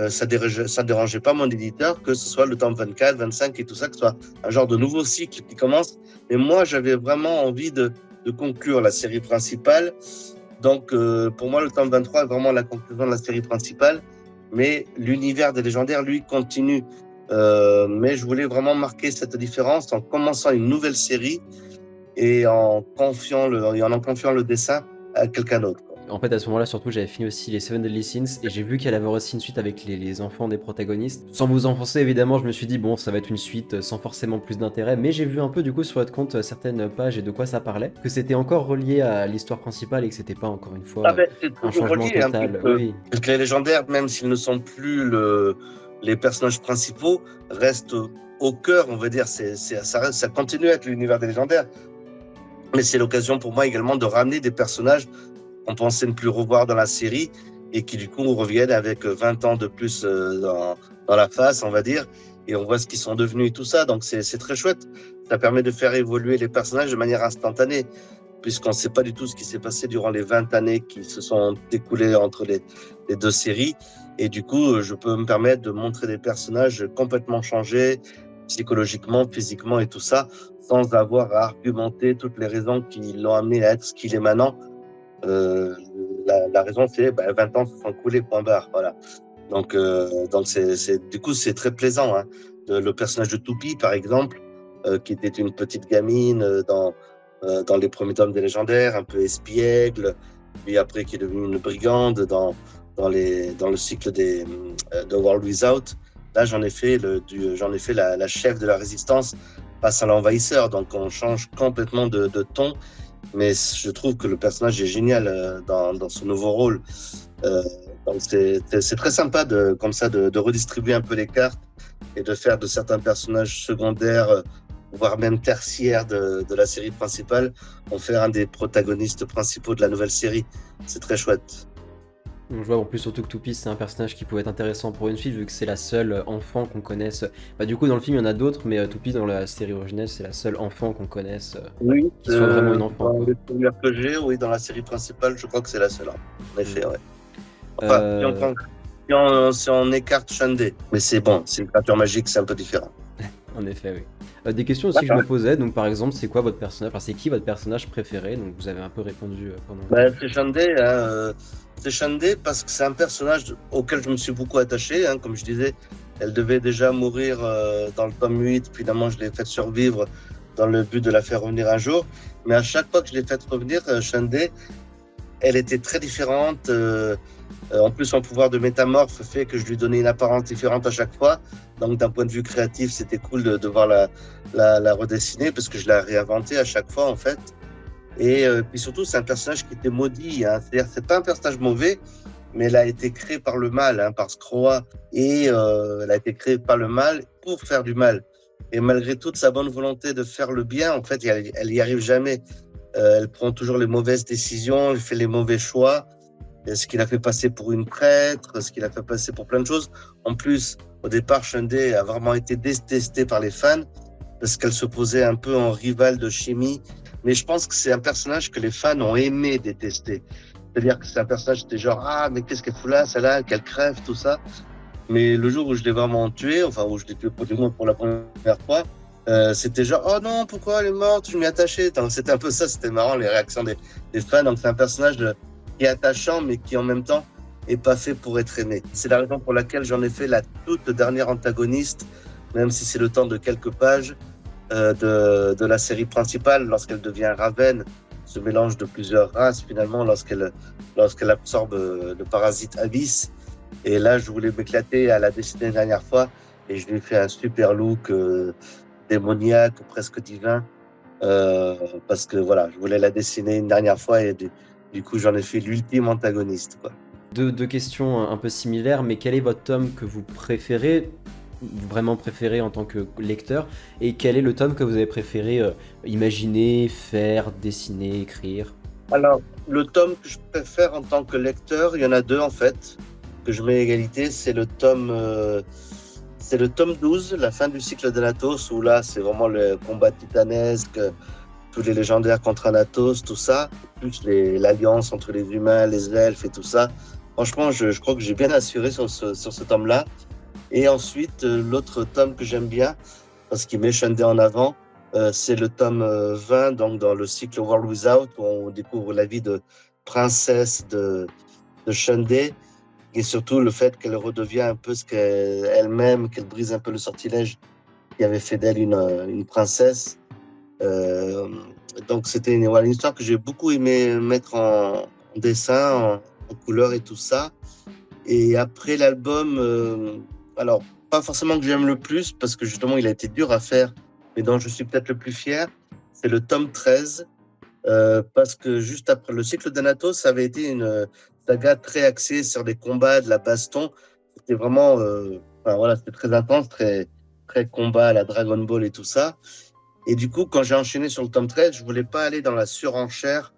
ça dérangeait pas mon éditeur que ce soit le tome 24, 25 et tout ça, que ce soit un genre de nouveau cycle qui commence. Mais moi, j'avais vraiment envie de conclure la série principale. Donc, pour moi, le tome 23 est vraiment la conclusion de la série principale. Mais l'univers des légendaires, lui, continue. Mais je voulais vraiment marquer cette différence en commençant une nouvelle série et en confiant le dessin à quelqu'un d'autre. En fait, à ce moment-là, surtout, j'avais fini aussi les Seven Deadly Sins et j'ai vu qu'elle avait aussi une suite avec les enfants des protagonistes. Sans vous enfoncer, évidemment, je me suis dit, bon, ça va être une suite sans forcément plus d'intérêt, mais j'ai vu un peu, du coup, sur votre compte, certaines pages et de quoi ça parlait, que c'était encore relié à l'histoire principale et que c'était pas, encore une fois, C'est un toujours changement relié, total. Oui. Parce que les légendaires, même s'ils ne sont plus les personnages principaux, restent au cœur, on va dire. Ça continue à être l'univers des légendaires. Mais c'est l'occasion pour moi également de ramener des personnages qu'on pensait ne plus revoir dans la série et qui du coup reviennent avec 20 ans de plus dans la face, on va dire, et on voit ce qu'ils sont devenus et tout ça. Donc c'est très chouette. Ça permet de faire évoluer les personnages de manière instantanée, puisqu'on ne sait pas du tout ce qui s'est passé durant les 20 années qui se sont écoulées entre les deux séries. Et du coup, je peux me permettre de montrer des personnages complètement changés, psychologiquement, physiquement et tout ça, sans avoir à argumenter toutes les raisons qui l'ont amené à être ce qu'il est maintenant. La raison, c'est 20 ans se sont coulés, point barre. Voilà. Donc du coup, c'est très plaisant. Hein. Le personnage de Toupie, par exemple, qui était une petite gamine dans les premiers tomes des légendaires, un peu espiègle, puis après qui est devenue une brigande dans le cycle de World Without. Là, j'en ai fait la chef de la résistance face à l'envahisseur. Donc, on change complètement de ton. Mais je trouve que le personnage est génial dans ce nouveau rôle. Donc c'est très sympa comme ça de redistribuer un peu les cartes et de faire de certains personnages secondaires, voire même tertiaires de la série principale, en faire un des protagonistes principaux de la nouvelle série. C'est très chouette. Je vois en plus surtout que Toupie c'est un personnage qui pouvait être intéressant pour une fille vu que c'est la seule enfant qu'on connaisse. Bah du coup dans le film il y en a d'autres mais Toupie dans la série originale c'est la seule enfant qu'on connaisse qui soit vraiment une enfant. Dans les premières que j'ai, oui, dans la série principale, je crois que c'est la seule. En effet, ouais. Enfin, si on écarte Shandé, mais c'est bon, c'est une créature magique, c'est un peu différent. En effet, oui. Des questions aussi que je me posais, donc par exemple, c'est quoi votre personnage, enfin, c'est qui votre personnage préféré? Donc vous avez un peu répondu pendant. C'est Shandé, hein, c'est Shandé parce que c'est un personnage auquel je me suis beaucoup attaché. Hein, comme je disais, elle devait déjà mourir dans le tome 8, finalement je l'ai fait survivre dans le but de la faire revenir un jour. Mais à chaque fois que je l'ai fait revenir, Shandé, elle était très différente. En plus, son pouvoir de métamorphe fait que je lui donnais une apparence différente à chaque fois. Donc, d'un point de vue créatif, c'était cool de voir la redessiner parce que je l'ai réinventée à chaque fois, en fait. Et puis surtout, c'est un personnage qui était maudit. Hein. C'est-à-dire, c'est pas un personnage mauvais, mais elle a été créée par le mal, hein, par Skroa. Et elle a été créée par le mal pour faire du mal. Et malgré toute sa bonne volonté de faire le bien, en fait, elle y arrive jamais. Elle prend toujours les mauvaises décisions, elle fait les mauvais choix. Ce qu'il a fait passer pour une prêtre, ce qu'il a fait passer pour plein de choses. En plus, au départ, Shandé a vraiment été détestée par les fans parce qu'elle se posait un peu en rival de chimie. Mais je pense que c'est un personnage que les fans ont aimé détester. C'est-à-dire que c'est un personnage qui était genre, ah, mais qu'est-ce qu'elle fout là, celle-là, qu'elle crève, tout ça. Mais le jour où je l'ai vraiment tué, enfin, où je l'ai tué pour la première fois, c'était genre, oh non, pourquoi elle est morte, je m'y attachais. Donc, c'était un peu ça, c'était marrant, les réactions des fans. Donc, c'est un personnage qui est attachant, mais qui en même temps est pas fait pour être aimé. C'est la raison pour laquelle j'en ai fait la toute dernière antagoniste, même si c'est le temps de quelques pages. de la série principale lorsqu'elle devient Raven, ce mélange de plusieurs races finalement lorsqu'elle absorbe le parasite Abyss. Et là, je voulais m'éclater à la dessiner la dernière fois et je lui ai fait un super look démoniaque, presque divin, parce que voilà, je voulais la dessiner une dernière fois et du coup, j'en ai fait l'ultime antagoniste, quoi. Deux questions un peu similaires, mais quel est votre tome que vous préférez, vraiment préféré en tant que lecteur, et quel est le tome que vous avez préféré imaginer, faire, dessiner, écrire? Alors, le tome que je préfère en tant que lecteur, il y en a deux en fait, que je mets à égalité. C'est le tome 12, la fin du cycle d'Anatos, où là, c'est vraiment le combat titanesque, tous les légendaires contre Anatos, tout ça, plus l'alliance entre les humains, les elfes et tout ça. Franchement, je crois que j'ai bien assuré sur ce tome-là. Et ensuite, l'autre tome que j'aime bien, parce qu'il met Shundé en avant, c'est le tome 20, donc dans le cycle World Without, où on découvre la vie de princesse de Shundé, et surtout le fait qu'elle redevient un peu ce qu'elle-même, qu'elle brise un peu le sortilège qui avait fait d'elle une princesse. Euh, donc c'était voilà, une histoire que j'ai beaucoup aimé mettre en dessin, en couleur et tout ça. Et après l'album, alors pas forcément que j'aime le plus, parce que justement il a été dur à faire, mais dont je suis peut-être le plus fier, c'est le tome 13, parce que juste après le cycle d'Anatos, ça avait été une saga très axée sur les combats, de la baston. C'était vraiment, enfin, voilà, c'était très intense, très combat à la Dragon Ball et tout ça. Et du coup, quand j'ai enchaîné sur le tome 13, je voulais pas aller dans la surenchère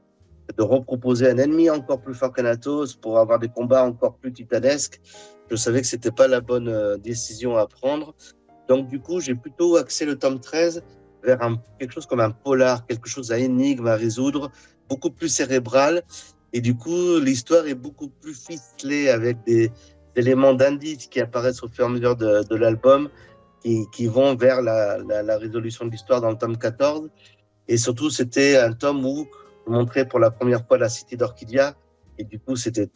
de reproposer un ennemi encore plus fort qu'Anatos pour avoir des combats encore plus titanesques. Je savais que c'était pas la bonne décision à prendre. Donc, du coup, j'ai plutôt axé le tome 13 vers quelque chose comme un polar, quelque chose à énigme à résoudre, beaucoup plus cérébral. Et du coup, l'histoire est beaucoup plus ficelée avec des éléments d'indices qui apparaissent au fur et à mesure de l'album, qui vont vers la résolution de l'histoire dans le tome 14. Et surtout, c'était un tome où je montrais pour la première fois la cité d'Orchidia. Et du coup, c'était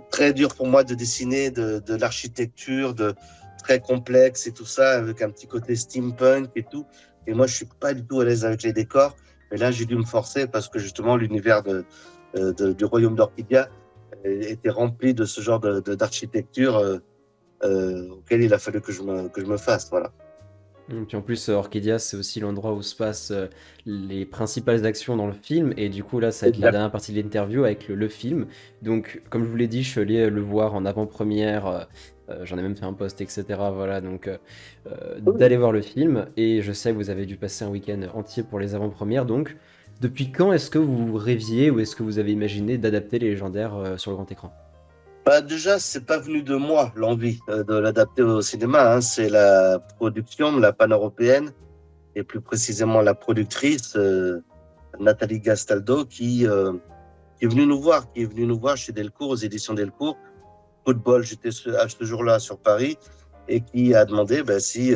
très dur pour moi de dessiner de l'architecture, très complexe et tout ça, avec un petit côté steampunk et tout. Et moi, je suis pas du tout à l'aise avec les décors. Mais là, j'ai dû me forcer parce que justement, l'univers du royaume d'Orchidia était rempli de ce genre d'architecture auquel il a fallu que je me fasse. Voilà. Et puis en plus, Orchidia, c'est aussi l'endroit où se passent les principales actions dans le film. Et du coup, là, ça va être la Exact. dernière partie de l'interview avec le film. Donc, comme je vous l'ai dit, je suis allé le voir en avant-première. J'en ai même fait un post, etc. Voilà, donc d'aller voir le film. Et je sais que vous avez dû passer un week-end entier pour les avant-premières. Donc, depuis quand est-ce que vous rêviez ou est-ce que vous avez imaginé d'adapter les légendaires sur le grand écran? Bah déjà, c'est pas venu de moi, l'envie de l'adapter au cinéma, hein. C'est la production, la pan-européenne, et plus précisément la productrice, Nathalie Gastaldo, qui est venue nous voir, qui est venue nous voir chez Delcourt, aux éditions Delcourt. Coup de bol, j'étais à ce jour-là sur Paris, et qui a demandé ben, si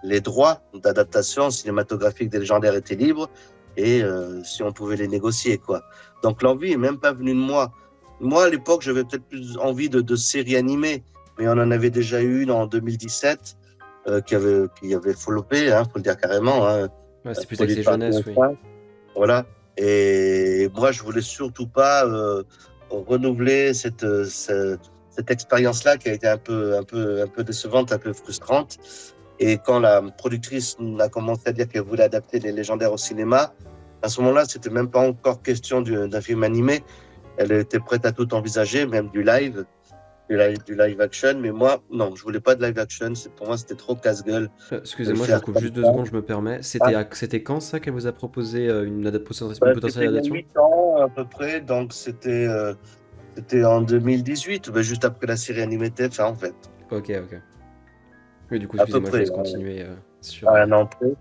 les droits d'adaptation cinématographique des légendaires étaient libres et si on pouvait les négocier, quoi. Donc l'envie est même pas venue de moi. Moi, à l'époque, j'avais peut-être plus envie de séries animées, mais on en avait déjà eu une en 2017 qui avait floppé, hein, faut le dire carrément, hein, Ouais, c'est plus produite axé par jeunesse, oui. TF1. Voilà. Et moi, je voulais surtout pas renouveler cette expérience-là qui a été un peu décevante, un peu frustrante. Et quand la productrice a commencé à dire qu'elle voulait adapter les légendaires au cinéma, à ce moment-là, c'était même pas encore question d'un film animé. Elle était prête à tout envisager, même du live action. Mais moi, non, je voulais pas de live action. Pour moi, c'était trop casse-gueule de le Excusez-moi, je vous faire coupe comme juste deux ça. secondes, je me permets. Ah, C'était quand ça qu'elle vous a proposé une c'était potentielle il y a adaptation? 8 ans à peu près, donc c'était en 2018, ben, juste après la série animée TF1 en fait, Ok, ok. Oui, du coup, à peu excusez-moi, je près, laisse continuer sur... à un an près.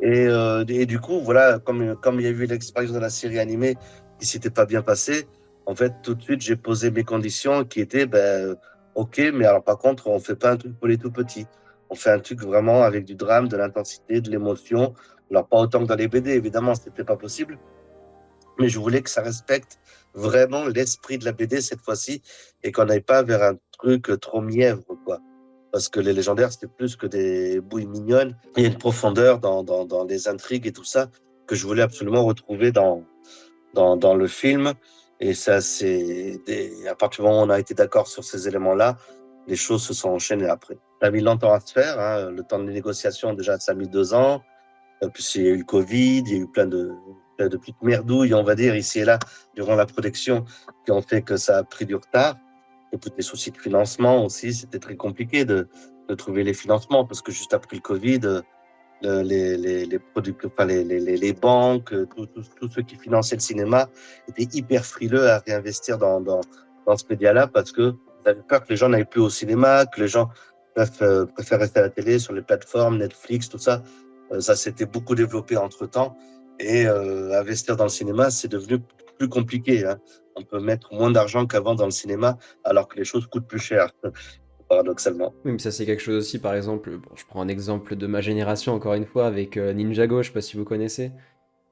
Et du coup, voilà, comme il y a eu l'expérience de la série animée qui s'était pas bien passée, en fait, tout de suite, j'ai posé mes conditions qui étaient, ben, ok, mais alors par contre, on fait pas un truc pour les tout petits. On fait un truc vraiment avec du drame, de l'intensité, de l'émotion. Alors pas autant que dans les BD, évidemment, c'était pas possible, mais je voulais que ça respecte vraiment l'esprit de la BD cette fois-ci et qu'on n'aille pas vers un truc trop mièvre, quoi. parce que les légendaires, c'était plus que des bouilles mignonnes. Il y a une profondeur dans les intrigues et tout ça que je voulais absolument retrouver dans le film. Et ça, à partir du moment où on a été d'accord sur ces éléments-là, les choses se sont enchaînées après. Ça a mis longtemps à se faire, hein. Le temps de négociation, déjà, ça a mis 2 ans. Puis il y a eu le Covid, il y a eu plein de petites merdouilles, on va dire, ici et là, durant la production, qui ont fait que ça a pris du retard. Et puis des soucis de financement aussi, c'était très compliqué de trouver les financements, parce que juste après le Covid, enfin, les banques, tous ceux qui finançaient le cinéma étaient hyper frileux à réinvestir dans ce média-là, parce que ils avaient peur que les gens n'aillent plus au cinéma, que les gens préfèrent rester à la télé, sur les plateformes, Netflix, tout ça. Ça s'était beaucoup développé entre-temps. Et investir dans le cinéma, c'est devenu plus compliqué, hein. On peut mettre moins d'argent qu'avant dans le cinéma, alors que les choses coûtent plus cher, paradoxalement. Oui, mais ça c'est quelque chose aussi, par exemple, bon, je prends un exemple de ma génération encore une fois avec Ninjago, je sais pas si vous connaissez,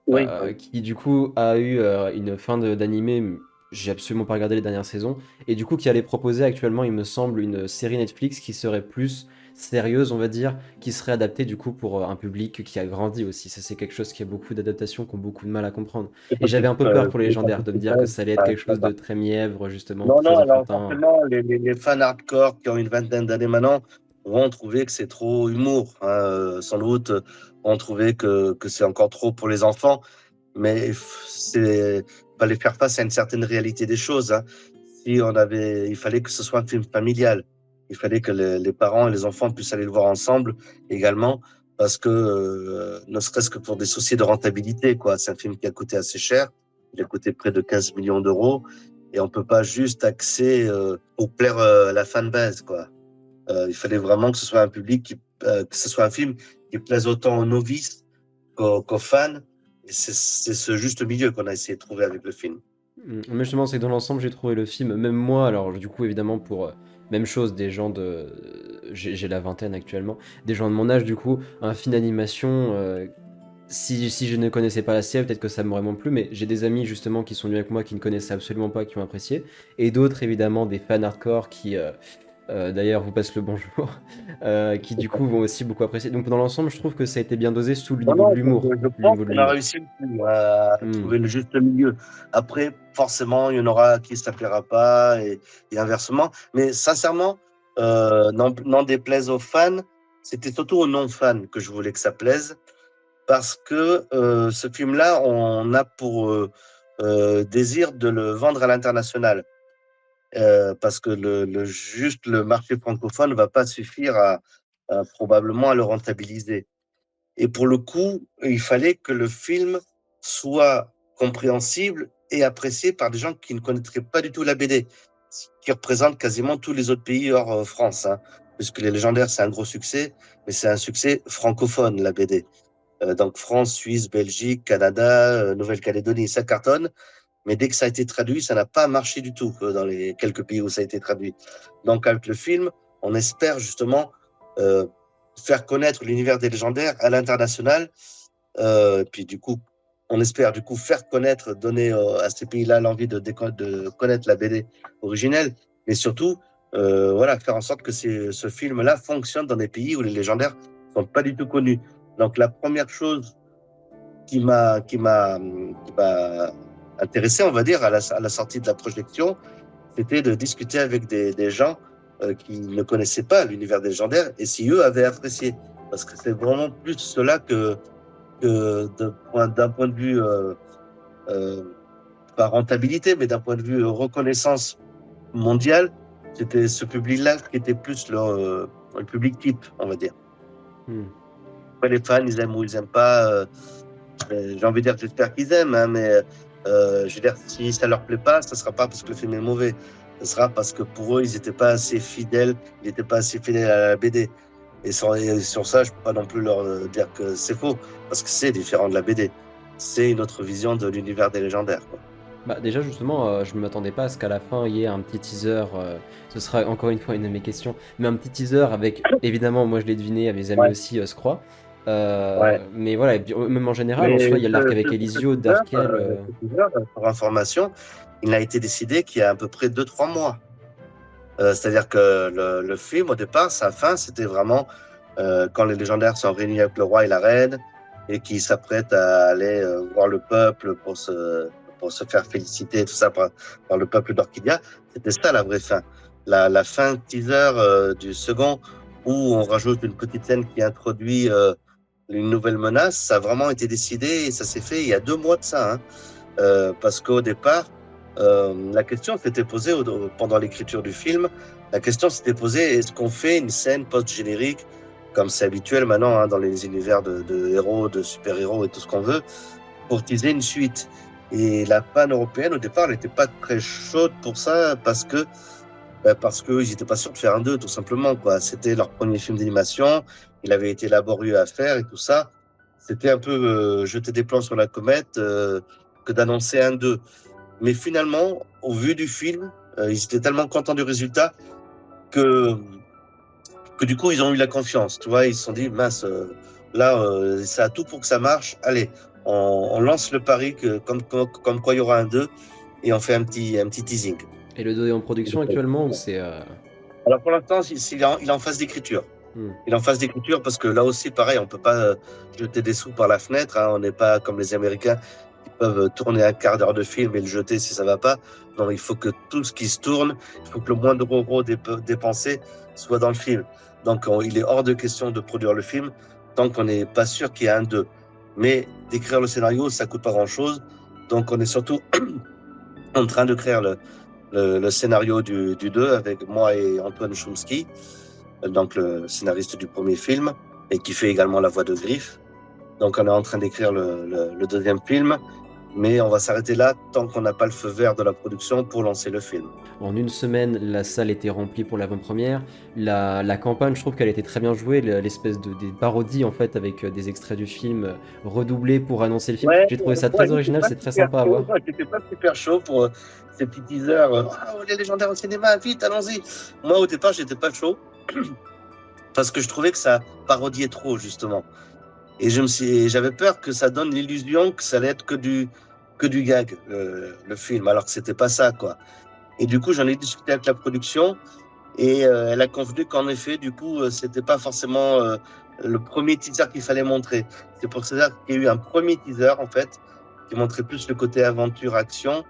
Oui, oui. qui du coup a eu une fin d'animé, j'ai absolument pas regardé les dernières saisons, et du coup qui allait proposer actuellement, il me semble, une série Netflix qui serait plus sérieuse, on va dire, qui serait adaptée du coup pour un public qui a grandi aussi. Ça c'est quelque chose qui a beaucoup d'adaptations, qui ont beaucoup de mal à comprendre. C'est Et j'avais possible, un peu peur pour les c'est pas légendaires, de me dire que possible. ça allait être Ouais, quelque chose de très mièvre, justement, non, non, très alors enfantin. forcément, les fans hardcore qui ont une vingtaine d'années maintenant vont trouver que c'est trop humour, hein. Sans doute vont trouver que c'est encore trop pour les enfants, mais fallait faire face à une certaine réalité des choses, hein. Il fallait que ce soit un film familial. Il fallait que les parents et les enfants puissent aller le voir ensemble également, parce que ne serait-ce que pour des soucis de rentabilité, quoi. C'est un film qui a coûté assez cher. Il a coûté près de 15 millions d'euros. Et on peut pas juste axer pour plaire à la fanbase, quoi. Il fallait vraiment que ce soit un que ce soit un film qui plaise autant aux novices qu'aux fans. Et c'est ce juste milieu qu'on a essayé de trouver avec le film. Mais justement, c'est que dans l'ensemble, j'ai trouvé le film, même moi, alors du coup, évidemment, pour même chose, des gens de. J'ai la vingtaine actuellement, des gens de mon âge, du coup, un film d'animation, si je ne connaissais pas la série, peut-être que ça m'aurait moins plu, mais j'ai des amis justement qui sont venus avec moi qui ne connaissaient absolument pas, qui ont apprécié, et d'autres, évidemment, des fans hardcore qui, d'ailleurs, vous passe le bonjour, qui du coup vont aussi beaucoup apprécier. Donc, dans l'ensemble, je trouve que ça a été bien dosé sous le Non, niveau de non, l'humour. je Le pense niveau de qu'on a l'humour. réussi à Hmm. trouver le juste milieu. Après, forcément, il y en aura qui ne s'appellera pas et inversement. Mais sincèrement, n'en déplaise aux fans, c'était surtout aux non-fans que je voulais que ça plaise. Parce que ce film-là, on a pour désir de le vendre à l'international. Parce que juste le marché francophone ne va pas suffire probablement à le rentabiliser. Et pour le coup, il fallait que le film soit compréhensible et apprécié par des gens qui ne connaîtraient pas du tout la BD, ce qui représente quasiment tous les autres pays hors France, hein, puisque Les Légendaires, c'est un gros succès, mais c'est un succès francophone, la BD. Donc France, Suisse, Belgique, Canada, Nouvelle-Calédonie, ça cartonne, mais dès que ça a été traduit, ça n'a pas marché du tout dans les quelques pays où ça a été traduit. Donc avec le film, on espère justement euh, faire connaître l'univers des légendaires à l'international. Puis du coup, on espère du coup faire connaître, donner à ces pays-là l'envie de connaître la BD originelle, mais surtout, voilà, faire en sorte que ce film-là fonctionne dans des pays où les légendaires sont pas du tout connus. Donc la première chose qui m'a intéressé, on va dire, à la sortie de la projection, c'était de discuter avec des gens qui ne connaissaient pas l'univers des légendaires et si eux avaient apprécié. Parce que c'est vraiment plus cela que d'un point de vue, euh, pas rentabilité, mais d'un point de vue reconnaissance mondiale, c'était ce public-là qui était plus le public type, on va dire. Hmm. Après, les fans, ils aiment ou ils n'aiment pas. J'ai envie de dire, j'espère qu'ils aiment, hein, mais je veux dire, si ça leur plaît pas, ça sera pas parce que le film est mauvais. Ce sera parce que pour eux, ils n'étaient pas assez fidèles, ils n'étaient pas assez fidèles à la BD. Et sur ça, je peux pas non plus leur dire que c'est faux, parce que c'est différent de la BD. C'est une autre vision de l'univers des légendaires, quoi. Bah déjà justement, je ne m'attendais pas à ce qu'à la fin il y ait un petit teaser, ce sera encore une fois une de mes questions, mais un petit teaser avec, évidemment moi je l'ai deviné, à mes amis Ouais, aussi se croient, ouais. mais voilà, et puis, même en général, en Mais soi il y a l'arc avec Elisio, Darkel, ce teaser, pour information, il a été décidé qu'il y a à peu près 2-3 mois. C'est-à-dire que le film, au départ, sa fin, c'était vraiment quand les légendaires sont réunis avec le roi et la reine et qui s'apprêtent à aller voir le peuple pour se faire féliciter, tout ça par le peuple d'Orchidia. C'était ça la vraie fin. La fin teaser du second, où on rajoute une petite scène qui introduit une nouvelle menace, ça a vraiment été décidé et ça s'est fait il y a 2 mois de ça. Hein. Parce qu'au départ, la question s'était posée pendant l'écriture du film. La question s'était posée, est-ce qu'on fait une scène post-générique, comme c'est habituel maintenant dans les univers de héros, de super-héros et tout ce qu'on veut, pour teaser une suite. Et la fan européenne, au départ, elle n'était pas très chaude pour ça, parce qu'ils n'étaient pas sûrs de faire un 2, tout simplement, quoi. C'était leur premier film d'animation, il avait été laborieux à faire et tout ça. C'était un peu jeter des plans sur la comète que d'annoncer un 2. Mais finalement, au vu du film, ils étaient tellement contents du résultat que, que du coup, ils ont eu la confiance. Tu vois, ils se sont dit, mince, là, ça a tout pour que ça marche. Allez, on lance le pari comme quoi il y aura un 2 et on fait un petit teasing. Et le 2 est en production actuellement ou c'est... Alors pour l'instant, il est en phase d'écriture. Il est en phase d'écriture parce que là aussi, pareil, on peut pas jeter des sous par la fenêtre. Hein. On n'est pas comme les Américains qui peuvent tourner un quart d'heure de film et le jeter si ça va pas. Non, il faut que tout ce qui se tourne, il faut que le moindre euro dépensé soit dans le film. Donc il est hors de question de produire le film tant qu'on n'est pas sûr qu'il y a un 2. Mais d'écrire le scénario, ça coûte pas grand-chose. Donc on est surtout en train de créer le scénario du 2 avec moi et Antoine Chomsky, donc le scénariste du premier film, et qui fait également la voix de Griff. Donc on est en train d'écrire le deuxième film, mais on va s'arrêter là tant qu'on n'a pas le feu vert de la production pour lancer le film. En une semaine, la salle était remplie pour l'avant-première. La campagne, je trouve qu'elle était très bien jouée, l'espèce des parodies en fait avec des extraits du film redoublés pour annoncer le film. Ouais, J'ai trouvé ça très original, c'est très sympa à voir. J'étais pas super chaud pour ces petits teasers. Les légendaires au cinéma, vite, allons-y. Moi, au départ, j'étais pas chaud parce que je trouvais que ça parodiait trop, justement. Et j'avais peur que ça donne l'illusion que ça allait être que du gag, le film, alors que c'était pas ça, quoi. Et du coup, j'en ai discuté avec la production et elle a convenu qu'en effet, du coup, c'était pas forcément le premier teaser qu'il fallait montrer. C'est pour ça qu'il y a eu un premier teaser, en fait, qui montrait plus le côté aventure-action.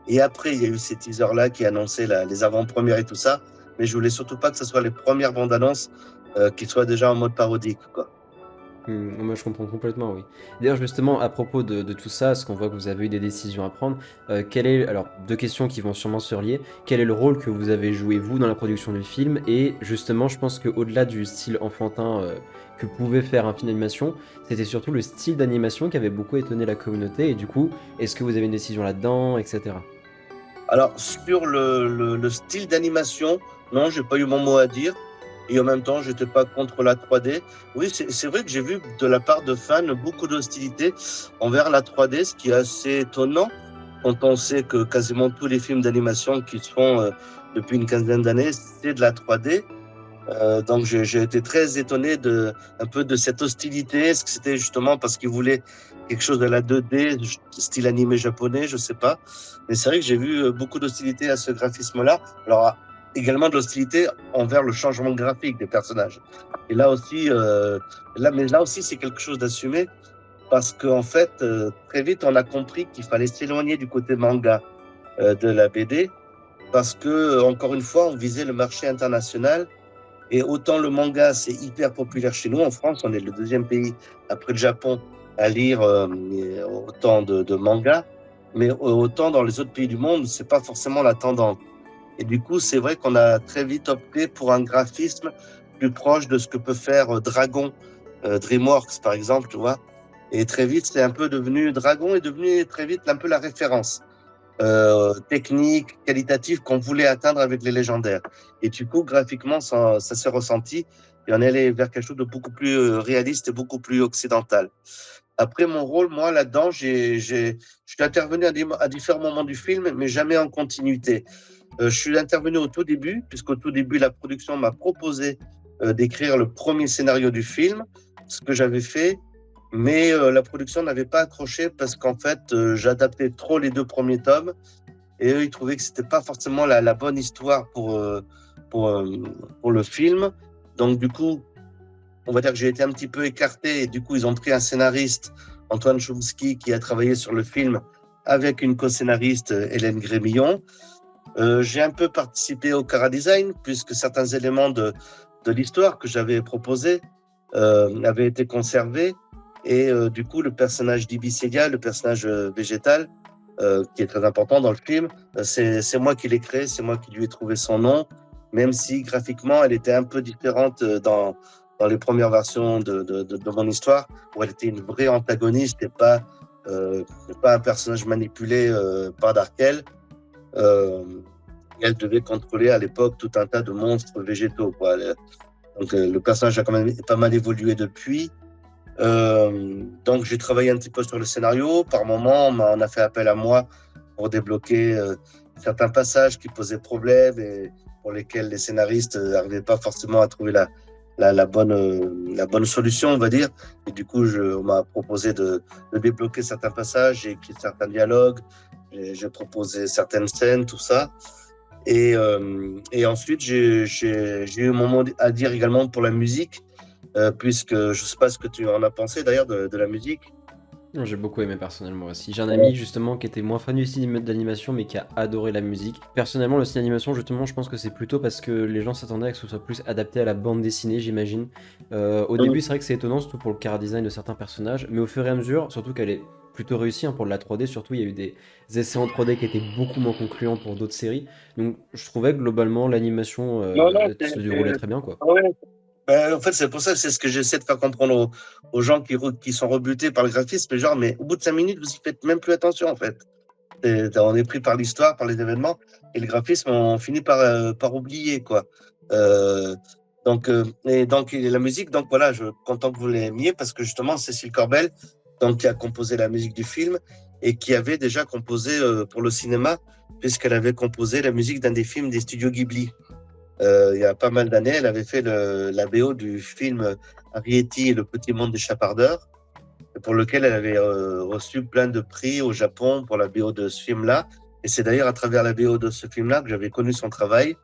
Et après, il y a eu ces teasers-là qui annonçaient les avant-premières et tout ça. Mais je voulais surtout pas que ce soit les premières bandes annonces qui soient déjà en mode parodique, quoi. Moi, je comprends complètement, oui. D'ailleurs, justement, à propos de tout ça, parce qu'on voit que vous avez eu des décisions à prendre, alors, deux questions qui vont sûrement se relier. Quel est le rôle que vous avez joué, vous, dans la production du film? Et justement, je pense qu'au-delà du style enfantin que pouvait faire un film d'animation, c'était surtout le style d'animation qui avait beaucoup étonné la communauté. Et du coup, est-ce que vous avez une décision là-dedans, etc. Alors, sur le style d'animation, non, j'ai pas eu mon mot à dire. Et en même temps, j'étais pas contre la 3D. Oui, c'est vrai que j'ai vu de la part de fans beaucoup d'hostilité envers la 3D, ce qui est assez étonnant quand on sait que quasiment tous les films d'animation qui se font depuis une quinzaine d'années, c'est de la 3D. Donc j'ai été très étonné un peu de cette hostilité. Est-ce que c'était justement parce qu'ils voulaient quelque chose de la 2D, style animé japonais, je sais pas. Mais c'est vrai que j'ai vu beaucoup d'hostilité à ce graphisme-là. Alors également de l'hostilité envers le changement graphique des personnages. Et là aussi, là aussi c'est quelque chose d'assumé parce qu'en fait, très vite on a compris qu'il fallait s'éloigner du côté manga de la BD parce que encore une fois, on visait le marché international. Et autant le manga, c'est hyper populaire chez nous. En France, on est le deuxième pays après le Japon à lire autant de mangas. Mais autant dans les autres pays du monde, c'est pas forcément la tendance. Et du coup, c'est vrai qu'on a très vite opté pour un graphisme plus proche de ce que peut faire Dragon, DreamWorks par exemple, tu vois. Et très vite, c'est un peu devenu, Dragon est devenu très vite un peu la référence technique, qualitative qu'on voulait atteindre avec les légendaires. Et du coup, graphiquement, ça s'est ressenti et on est allé vers quelque chose de beaucoup plus réaliste et beaucoup plus occidental. Après, mon rôle, moi, là-dedans, je suis intervenu à différents moments du film, mais jamais en continuité. Je suis intervenu au tout début, puisqu'au tout début, la production m'a proposé d'écrire le premier scénario du film, ce que j'avais fait. Mais la production n'avait pas accroché parce qu'en fait, j'adaptais trop les 2 premiers tomes et eux, ils trouvaient que c'était pas forcément la bonne histoire pour le film. Donc, du coup, on va dire que j'ai été un petit peu écarté. Et du coup, ils ont pris un scénariste, Antoine Chomsky, qui a travaillé sur le film avec une co-scénariste, Hélène Grémillon. J'ai un peu participé au chara-design, puisque certains éléments de l'histoire que j'avais proposés avaient été conservés. Et du coup, le personnage d'Ibicélia, le personnage végétal, qui est très important dans le film, c'est moi qui l'ai créé, c'est moi qui lui ai trouvé son nom, même si graphiquement, elle était un peu différente dans les premières versions de mon histoire, où elle était une vraie antagoniste et pas un personnage manipulé par Darkel. Euh, Elle devait contrôler à l'époque tout un tas de monstres végétaux, quoi. Donc le personnage a quand même pas mal évolué depuis. Donc j'ai travaillé un petit peu sur le scénario. Par moment, on a fait appel à moi pour débloquer certains passages qui posaient problème et pour lesquels les scénaristes n'arrivaient pas forcément à trouver la bonne solution, on va dire. Et du coup, on m'a proposé de débloquer certains passages, j'ai écrit certains dialogues, j'ai proposé certaines scènes, tout ça. Et ensuite, j'ai eu mon mot à dire également pour la musique, puisque je ne sais pas ce que tu en as pensé d'ailleurs de la musique. Non, j'ai beaucoup aimé personnellement aussi. J'ai un ami justement qui était moins fan du cinéma d'animation mais qui a adoré la musique. Personnellement, le cinéma d'animation, justement, je pense que c'est plutôt parce que les gens s'attendaient à ce que ce soit plus adapté à la bande dessinée, j'imagine. Au début, c'est vrai que c'est étonnant, surtout pour le chara-design de certains personnages, mais au fur et à mesure, surtout qu'elle est plutôt réussie hein, pour de la 3D, surtout il y a eu des essais en 3D qui étaient beaucoup moins concluants pour d'autres séries. Donc je trouvais que globalement l'animation Non, non, se déroulait très bien quoi. ouais. En fait, c'est pour ça, c'est ce que j'essaie de faire comprendre aux gens qui sont rebutés par le graphisme. Mais genre, mais au bout de 5 minutes, vous y faites même plus attention, en fait. On est pris par l'histoire, par les événements, et le graphisme, on finit par oublier, quoi. Euh, et la musique, donc voilà, je suis content que vous l'aimiez, parce que justement, Cécile Corbel, donc, qui a composé la musique du film, et qui avait déjà composé pour le cinéma, puisqu'elle avait composé la musique d'un des films des studios Ghibli. Il y a pas mal d'années, elle avait fait la BO du film Arrietty et le petit monde des chapardeurs, pour lequel elle avait reçu plein de prix au Japon pour la BO de ce film-là. Et c'est d'ailleurs à travers la BO de ce film-là que j'avais connu son travail.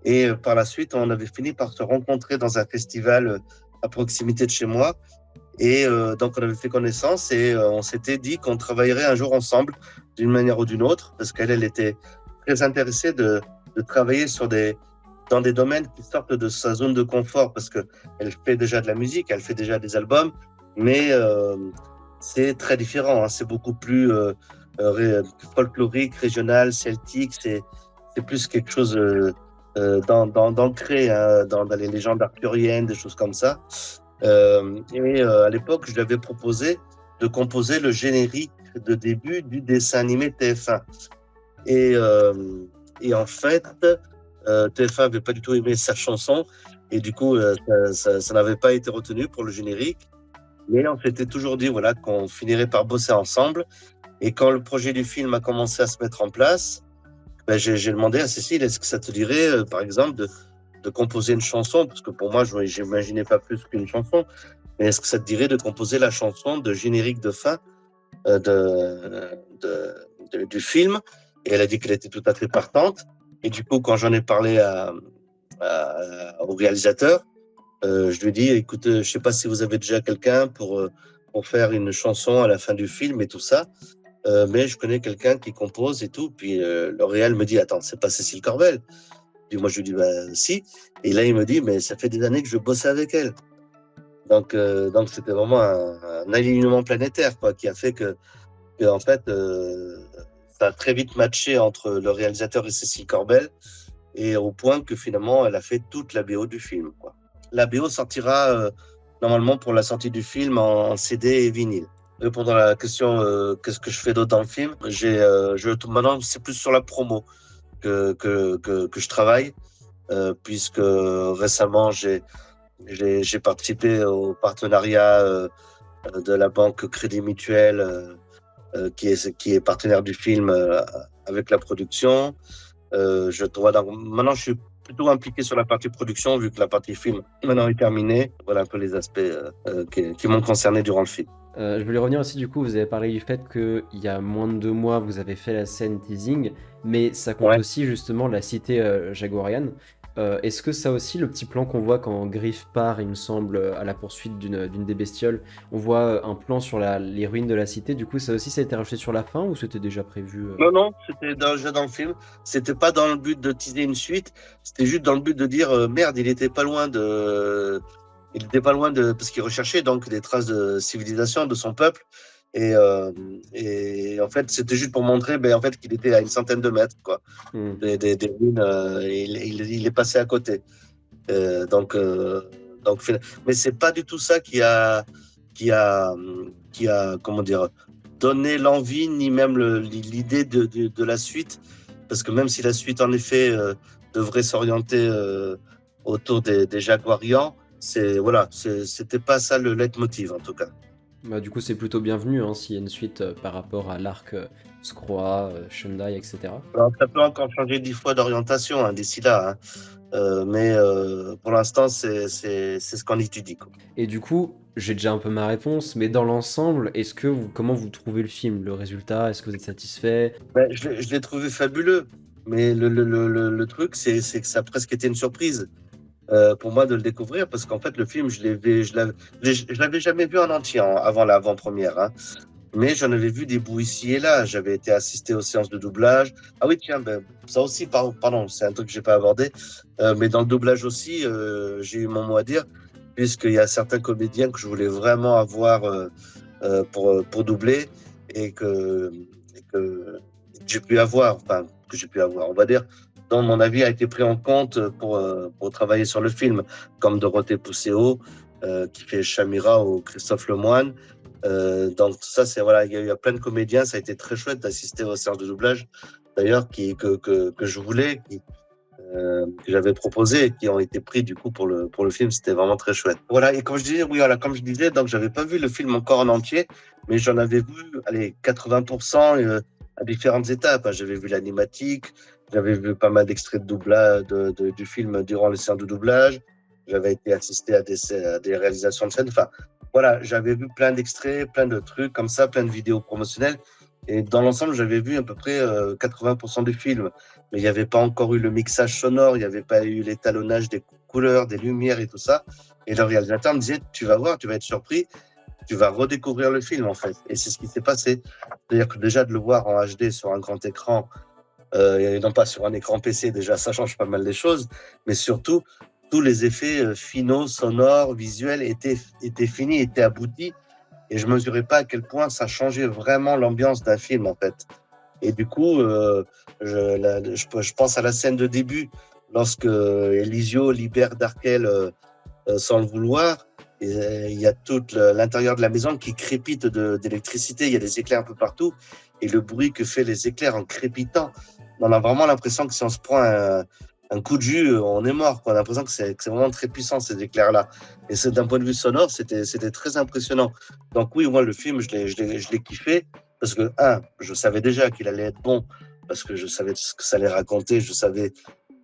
Et par la suite, on avait fini par se rencontrer dans un festival à proximité de chez moi. Et donc, on avait fait connaissance et on s'était dit qu'on travaillerait un jour ensemble d'une manière ou d'une autre, parce qu'elle était très intéressée de travailler dans des domaines qui sortent de sa zone de confort, parce qu'elle fait déjà de la musique, elle fait déjà des albums, mais c'est très différent, hein. C'est beaucoup plus folklorique, régional, celtique, c'est plus quelque chose d'ancré hein, dans les légendes arthuriennes, des choses comme ça. À l'époque, je lui avais proposé de composer le générique de début du dessin animé TF1. Et, euh, et en fait, TF1 n'avait pas du tout aimé sa chanson, et du coup, ça n'avait pas été retenu pour le générique. Mais on s'était toujours dit voilà, qu'on finirait par bosser ensemble. Et quand le projet du film a commencé à se mettre en place, ben, j'ai demandé à Cécile, est-ce que ça te dirait, par exemple, de composer une chanson? Parce que pour moi, je n'imaginais pas plus qu'une chanson. Mais est-ce que ça te dirait de composer la chanson de générique de fin du film? Et elle a dit qu'elle était tout à fait partante. Et du coup, quand j'en ai parlé au réalisateur, je lui ai dit, écoute, je ne sais pas si vous avez déjà quelqu'un pour faire une chanson à la fin du film et tout ça, mais je connais quelqu'un qui compose et tout. Puis le réal me dit, attends, c'est pas Cécile Corbel? Puis moi, je lui dis, bah si. Et là, il me dit, mais ça fait des années que je bosse avec elle. Donc c'était vraiment un alignement planétaire, quoi, qui a fait que en fait, ça a très vite matché entre le réalisateur et Cécile Corbel, et au point que finalement, elle a fait toute la BO du film, quoi. La BO sortira normalement pour la sortie du film en CD et vinyle. Répondant à la question, qu'est-ce que je fais d'autre dans le film? Maintenant, c'est plus sur la promo que je travaille, puisque récemment, j'ai participé au partenariat de la banque Crédit Mutuel, qui est partenaire du film avec la production. Maintenant, je suis plutôt impliqué sur la partie production, vu que la partie film maintenant est terminée. Voilà un peu les aspects qui m'ont concerné durant le film. Je voulais revenir aussi, du coup, vous avez parlé du fait qu'il y a moins de 2 mois, vous avez fait la scène teasing, mais ça compte Ouais. aussi justement la cité jaguarienne. Est-ce que ça aussi, le petit plan qu'on voit quand Griff part, il me semble, à la poursuite d'une des bestioles, on voit un plan sur les ruines de la cité, du coup ça aussi ça a été rajouté sur la fin ou c'était déjà prévu Non, non, c'était déjà dans le film. C'était pas dans le but de teaser une suite. C'était juste dans le but de dire merde, il était pas loin de parce qu'il recherchait donc des traces de civilisation de son peuple. Et, euh, et en fait, c'était juste pour montrer ben, en fait, qu'il était à une centaine de mètres quoi, Hmm. des ruines. Il est passé à côté. Euh, donc, euh, donc, mais c'est pas du tout ça qui a, qui a, comment dire, donné l'envie ni même l'idée de la suite, parce que même si la suite en effet devrait s'orienter autour des Jaguarians, c'était pas ça le leitmotiv en tout cas. Bah, du coup c'est plutôt bienvenu hein, s'il y a une suite par rapport à l'arc Scroa, Shundai, etc. Alors, ça peut encore changer 10 fois d'orientation hein, d'ici là, hein. Mais pour l'instant, c'est ce qu'on étudie, quoi. Et du coup, j'ai déjà un peu ma réponse, mais dans l'ensemble, comment vous trouvez le film, le résultat, est-ce que vous êtes satisfait? Ben, je l'ai trouvé fabuleux, mais le truc, c'est que ça a presque été une surprise pour moi de le découvrir, parce qu'en fait, le film, je l'avais jamais vu en entier avant l'avant-première, hein. Mais j'en avais vu des bouts ici et là. J'avais été assisté aux séances de doublage. Ah oui, tiens, ben, ça aussi, pardon, c'est un truc que j'ai pas abordé. Mais dans le doublage aussi, j'ai eu mon mot à dire, puisqu'il y a certains comédiens que je voulais vraiment avoir pour doubler et que j'ai pu avoir, enfin, que j'ai pu avoir, on va dire, dont mon avis a été pris en compte pour travailler sur le film, comme Dorothée Pousseau, qui fait Chamira ou Christophe Lemoine. Donc ça, voilà, il y a plein de comédiens, ça a été très chouette d'assister aux séances de doublage, d'ailleurs, que je voulais, que j'avais proposé et qui ont été pris du coup pour le film, c'était vraiment très chouette. Voilà, et comme je disais, oui, voilà, comme je disais, donc j'avais pas vu le film encore en entier, mais j'en avais vu, allez, 80% à différentes étapes, hein. J'avais vu l'animatique, j'avais vu pas mal d'extraits de doublage du film durant les séances de doublage, j'avais été assisté à des réalisations de scène, enfin, voilà, j'avais vu plein d'extraits, plein de trucs comme ça, plein de vidéos promotionnelles. Et dans l'ensemble, j'avais vu à peu près 80% du film. Mais il n'y avait pas encore eu le mixage sonore, il n'y avait pas eu l'étalonnage des couleurs, des lumières et tout ça. Et le réalisateur me disait, tu vas voir, tu vas être surpris, tu vas redécouvrir le film en fait. Et c'est ce qui s'est passé. C'est-à-dire que déjà de le voir en HD sur un grand écran, et non pas sur un écran PC, déjà ça change pas mal les choses. Mais surtout, tous les effets finaux, sonores, visuels étaient finis, étaient aboutis. Et je mesurais pas à quel point ça changeait vraiment l'ambiance d'un film en fait. Et du coup, je pense à la scène de début, lorsque Elisio libère Darkel sans le vouloir. Et, il y a tout l'intérieur de la maison qui crépite d'électricité. Il y a des éclairs un peu partout. Et le bruit que fait les éclairs en crépitant, on a vraiment l'impression que si on se prend un coup de jus, on est mort, quoi. On a l'impression que c'est vraiment très puissant, ces éclairs-là. Et d'un point de vue sonore, c'était très impressionnant. Donc oui, moi, le film, je l'ai kiffé. Parce que, je savais déjà qu'il allait être bon, parce que je savais ce que ça allait raconter, je savais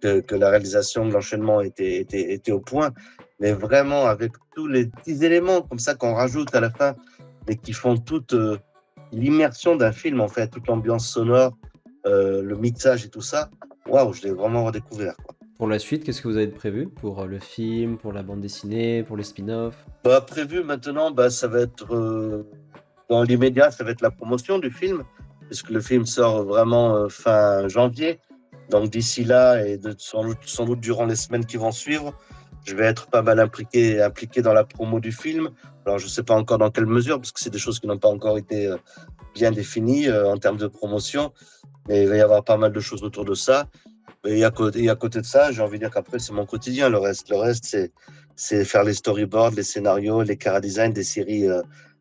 que la réalisation, l'enchaînement était au point, mais vraiment avec tous les petits éléments comme ça qu'on rajoute à la fin, et qui font toute l'immersion d'un film, en fait, toute l'ambiance sonore, le mixage et tout ça, waouh, je l'ai vraiment redécouvert, quoi. Pour la suite, qu'est-ce que vous avez de prévu? Pour le film, pour la bande dessinée, pour les spin-offs? Bah, prévu maintenant, bah, ça va être dans l'immédiat, ça va être la promotion du film, puisque le film sort vraiment fin janvier. Donc d'ici là, et sans doute durant les semaines qui vont suivre, je vais être pas mal impliqué dans la promo du film. Alors je ne sais pas encore dans quelle mesure, parce que c'est des choses qui n'ont pas encore été bien définies en termes de promotion, mais il va y avoir pas mal de choses autour de ça. Et à côté de ça, j'ai envie de dire qu'après, c'est mon quotidien. Le reste c'est faire les storyboards, les scénarios, les chara-design des séries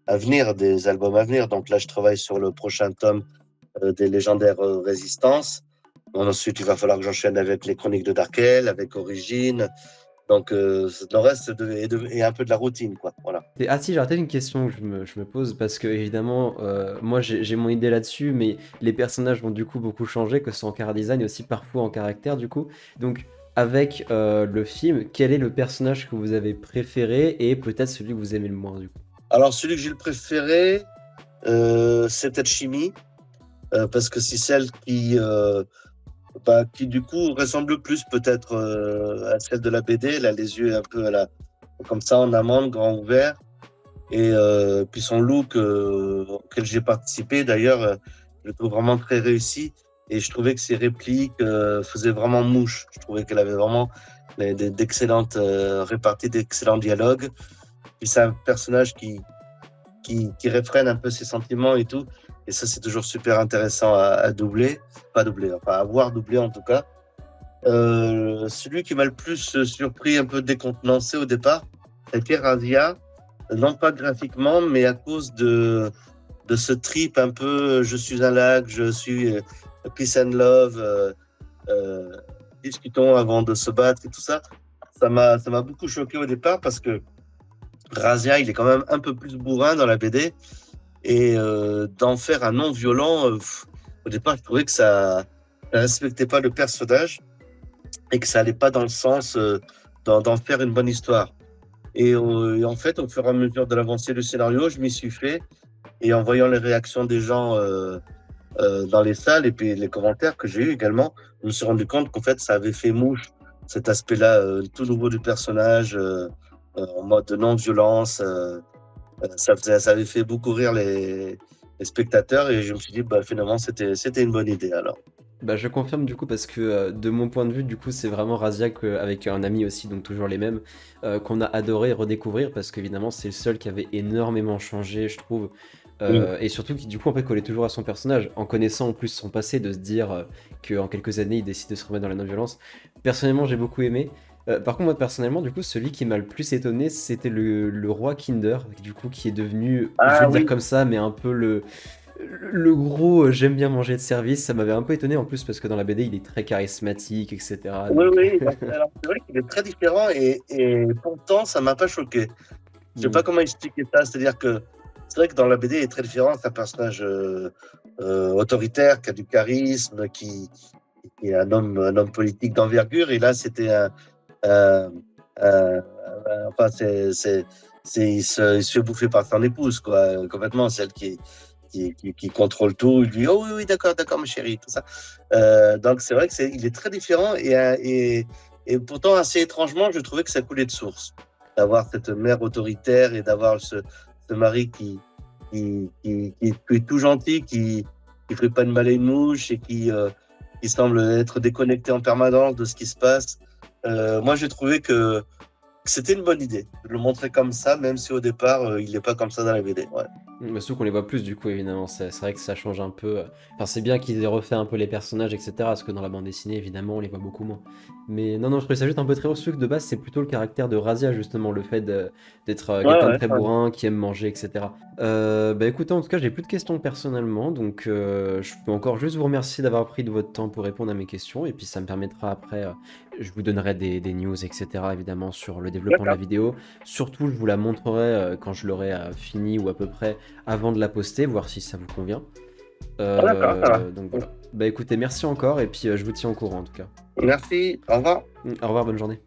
à venir, des albums à venir. Donc là, je travaille sur le prochain tome des légendaires Résistance. Ensuite, il va falloir que j'enchaîne avec les chroniques de Darkel, avec Origine. Donc, le reste est un peu de la routine, quoi. Voilà. Ah si, j'ai peut-être une question que je me pose, parce que évidemment, moi j'ai mon idée là-dessus, mais les personnages vont du coup beaucoup changer, que ce soit en chara design et aussi parfois en caractère du coup. Donc, avec le film, quel est le personnage que vous avez préféré et peut-être celui que vous aimez le moins du coup? Alors, celui que j'ai le préféré, c'est peut-être Chimie, parce que c'est celle bah, qui du coup ressemble plus peut-être à celle de la BD. Elle a les yeux un peu comme ça en amande, grand ouvert. Et puis son look auquel j'ai participé, d'ailleurs, je le trouve vraiment très réussi. Et je trouvais que ses répliques faisaient vraiment mouche. Je trouvais qu'elle avait vraiment d'excellentes réparties, d'excellents dialogues. Puis c'est un personnage qui réfrène un peu ses sentiments et tout. Et ça, c'est toujours super intéressant à doubler. Pas doubler, enfin à voir doubler en tout cas. Celui qui m'a le plus surpris, un peu décontenancé au départ, c'était Razia. Non pas graphiquement, mais à cause de ce trip un peu je suis un lac, je suis peace and love, euh, discutons avant de se battre et tout ça. Ça m'a beaucoup choqué au départ parce que Razia, il est quand même un peu plus bourrin dans la BD et d'en faire un non-violent, au départ, je trouvais que ça ne respectait pas le personnage et que ça allait pas dans le sens d'en faire une bonne histoire. Et en fait, au fur et à mesure de l'avancée du scénario, je m'y suis fait. Et en voyant les réactions des gens dans les salles et puis les commentaires que j'ai eu également, je me suis rendu compte qu'en fait, ça avait fait mouche, cet aspect-là tout nouveau du personnage, en mode de non-violence. Ça avait fait beaucoup rire les spectateurs et je me suis dit, bah, finalement, c'était une bonne idée alors. Bah, je confirme du coup parce que de mon point de vue, du coup, c'est vraiment Raziak avec un ami aussi, donc toujours les mêmes, qu'on a adoré redécouvrir parce qu'évidemment, c'est le seul qui avait énormément changé, je trouve. Oui. Et surtout qui du coup en fait collait toujours à son personnage, en connaissant en plus son passé, de se dire qu'en quelques années il décide de se remettre dans la non-violence. Personnellement j'ai beaucoup aimé. Par contre moi personnellement du coup celui qui m'a le plus étonné c'était le roi Kinder, du coup qui est devenu, je vais Ah le dire oui, comme ça, mais un peu le gros j'aime bien manger de service. Ça m'avait un peu étonné en plus parce que dans la BD il est très charismatique, etc. oui, Donc oui. Alors, c'est vrai qu'il est très différent et pourtant, ça m'a pas choqué. Je sais pas hmm. comment expliquer ça. C'est-à-dire que c'est vrai que dans la BD, il est très différent. C'est un personnage autoritaire, qui a du charisme, qui est un homme politique d'envergure. Et là, c'était un- enfin, il se fait bouffer par son épouse, quoi, complètement, celle qui contrôle tout. Il dit, oh oui, oui, d'accord, d'accord, ma chérie, tout ça. Donc, c'est vrai que il est très différent et pourtant, assez étrangement, je trouvais que ça coulait de source d'avoir cette mère autoritaire et d'avoir ce mari qui est tout gentil, qui fait pas de mal à une mouche et qui semble être déconnecté en permanence de ce qui se passe. Moi, j'ai trouvé que c'était une bonne idée de le montrer comme ça, même si au départ, il n'est pas comme ça dans la BD. Ouais. Bah, surtout qu'on les voit plus du coup évidemment, c'est vrai que ça change un peu. Enfin c'est bien qu'ils aient refait un peu les personnages etc. Parce que dans la bande dessinée évidemment on les voit beaucoup moins. Mais non non je trouvais ça juste un peu très surtout que de base c'est plutôt le caractère de Razia justement, le fait d'être Ouais, quelqu'un de ouais, très ouais. bourrin, qui aime manger etc. Bah écoutez en tout cas j'ai plus de questions personnellement, donc je peux encore juste vous remercier d'avoir pris de votre temps pour répondre à mes questions et puis ça me permettra après, je vous donnerai des news etc. évidemment sur le développement de la D'accord. vidéo. Surtout je vous la montrerai quand je l'aurai fini ou à peu près avant de la poster, voir si ça vous convient. Ah, d'accord, ça va. Donc voilà. Bah écoutez, merci encore et puis je vous tiens au courant en tout cas. Merci, au revoir. Au revoir, bonne journée.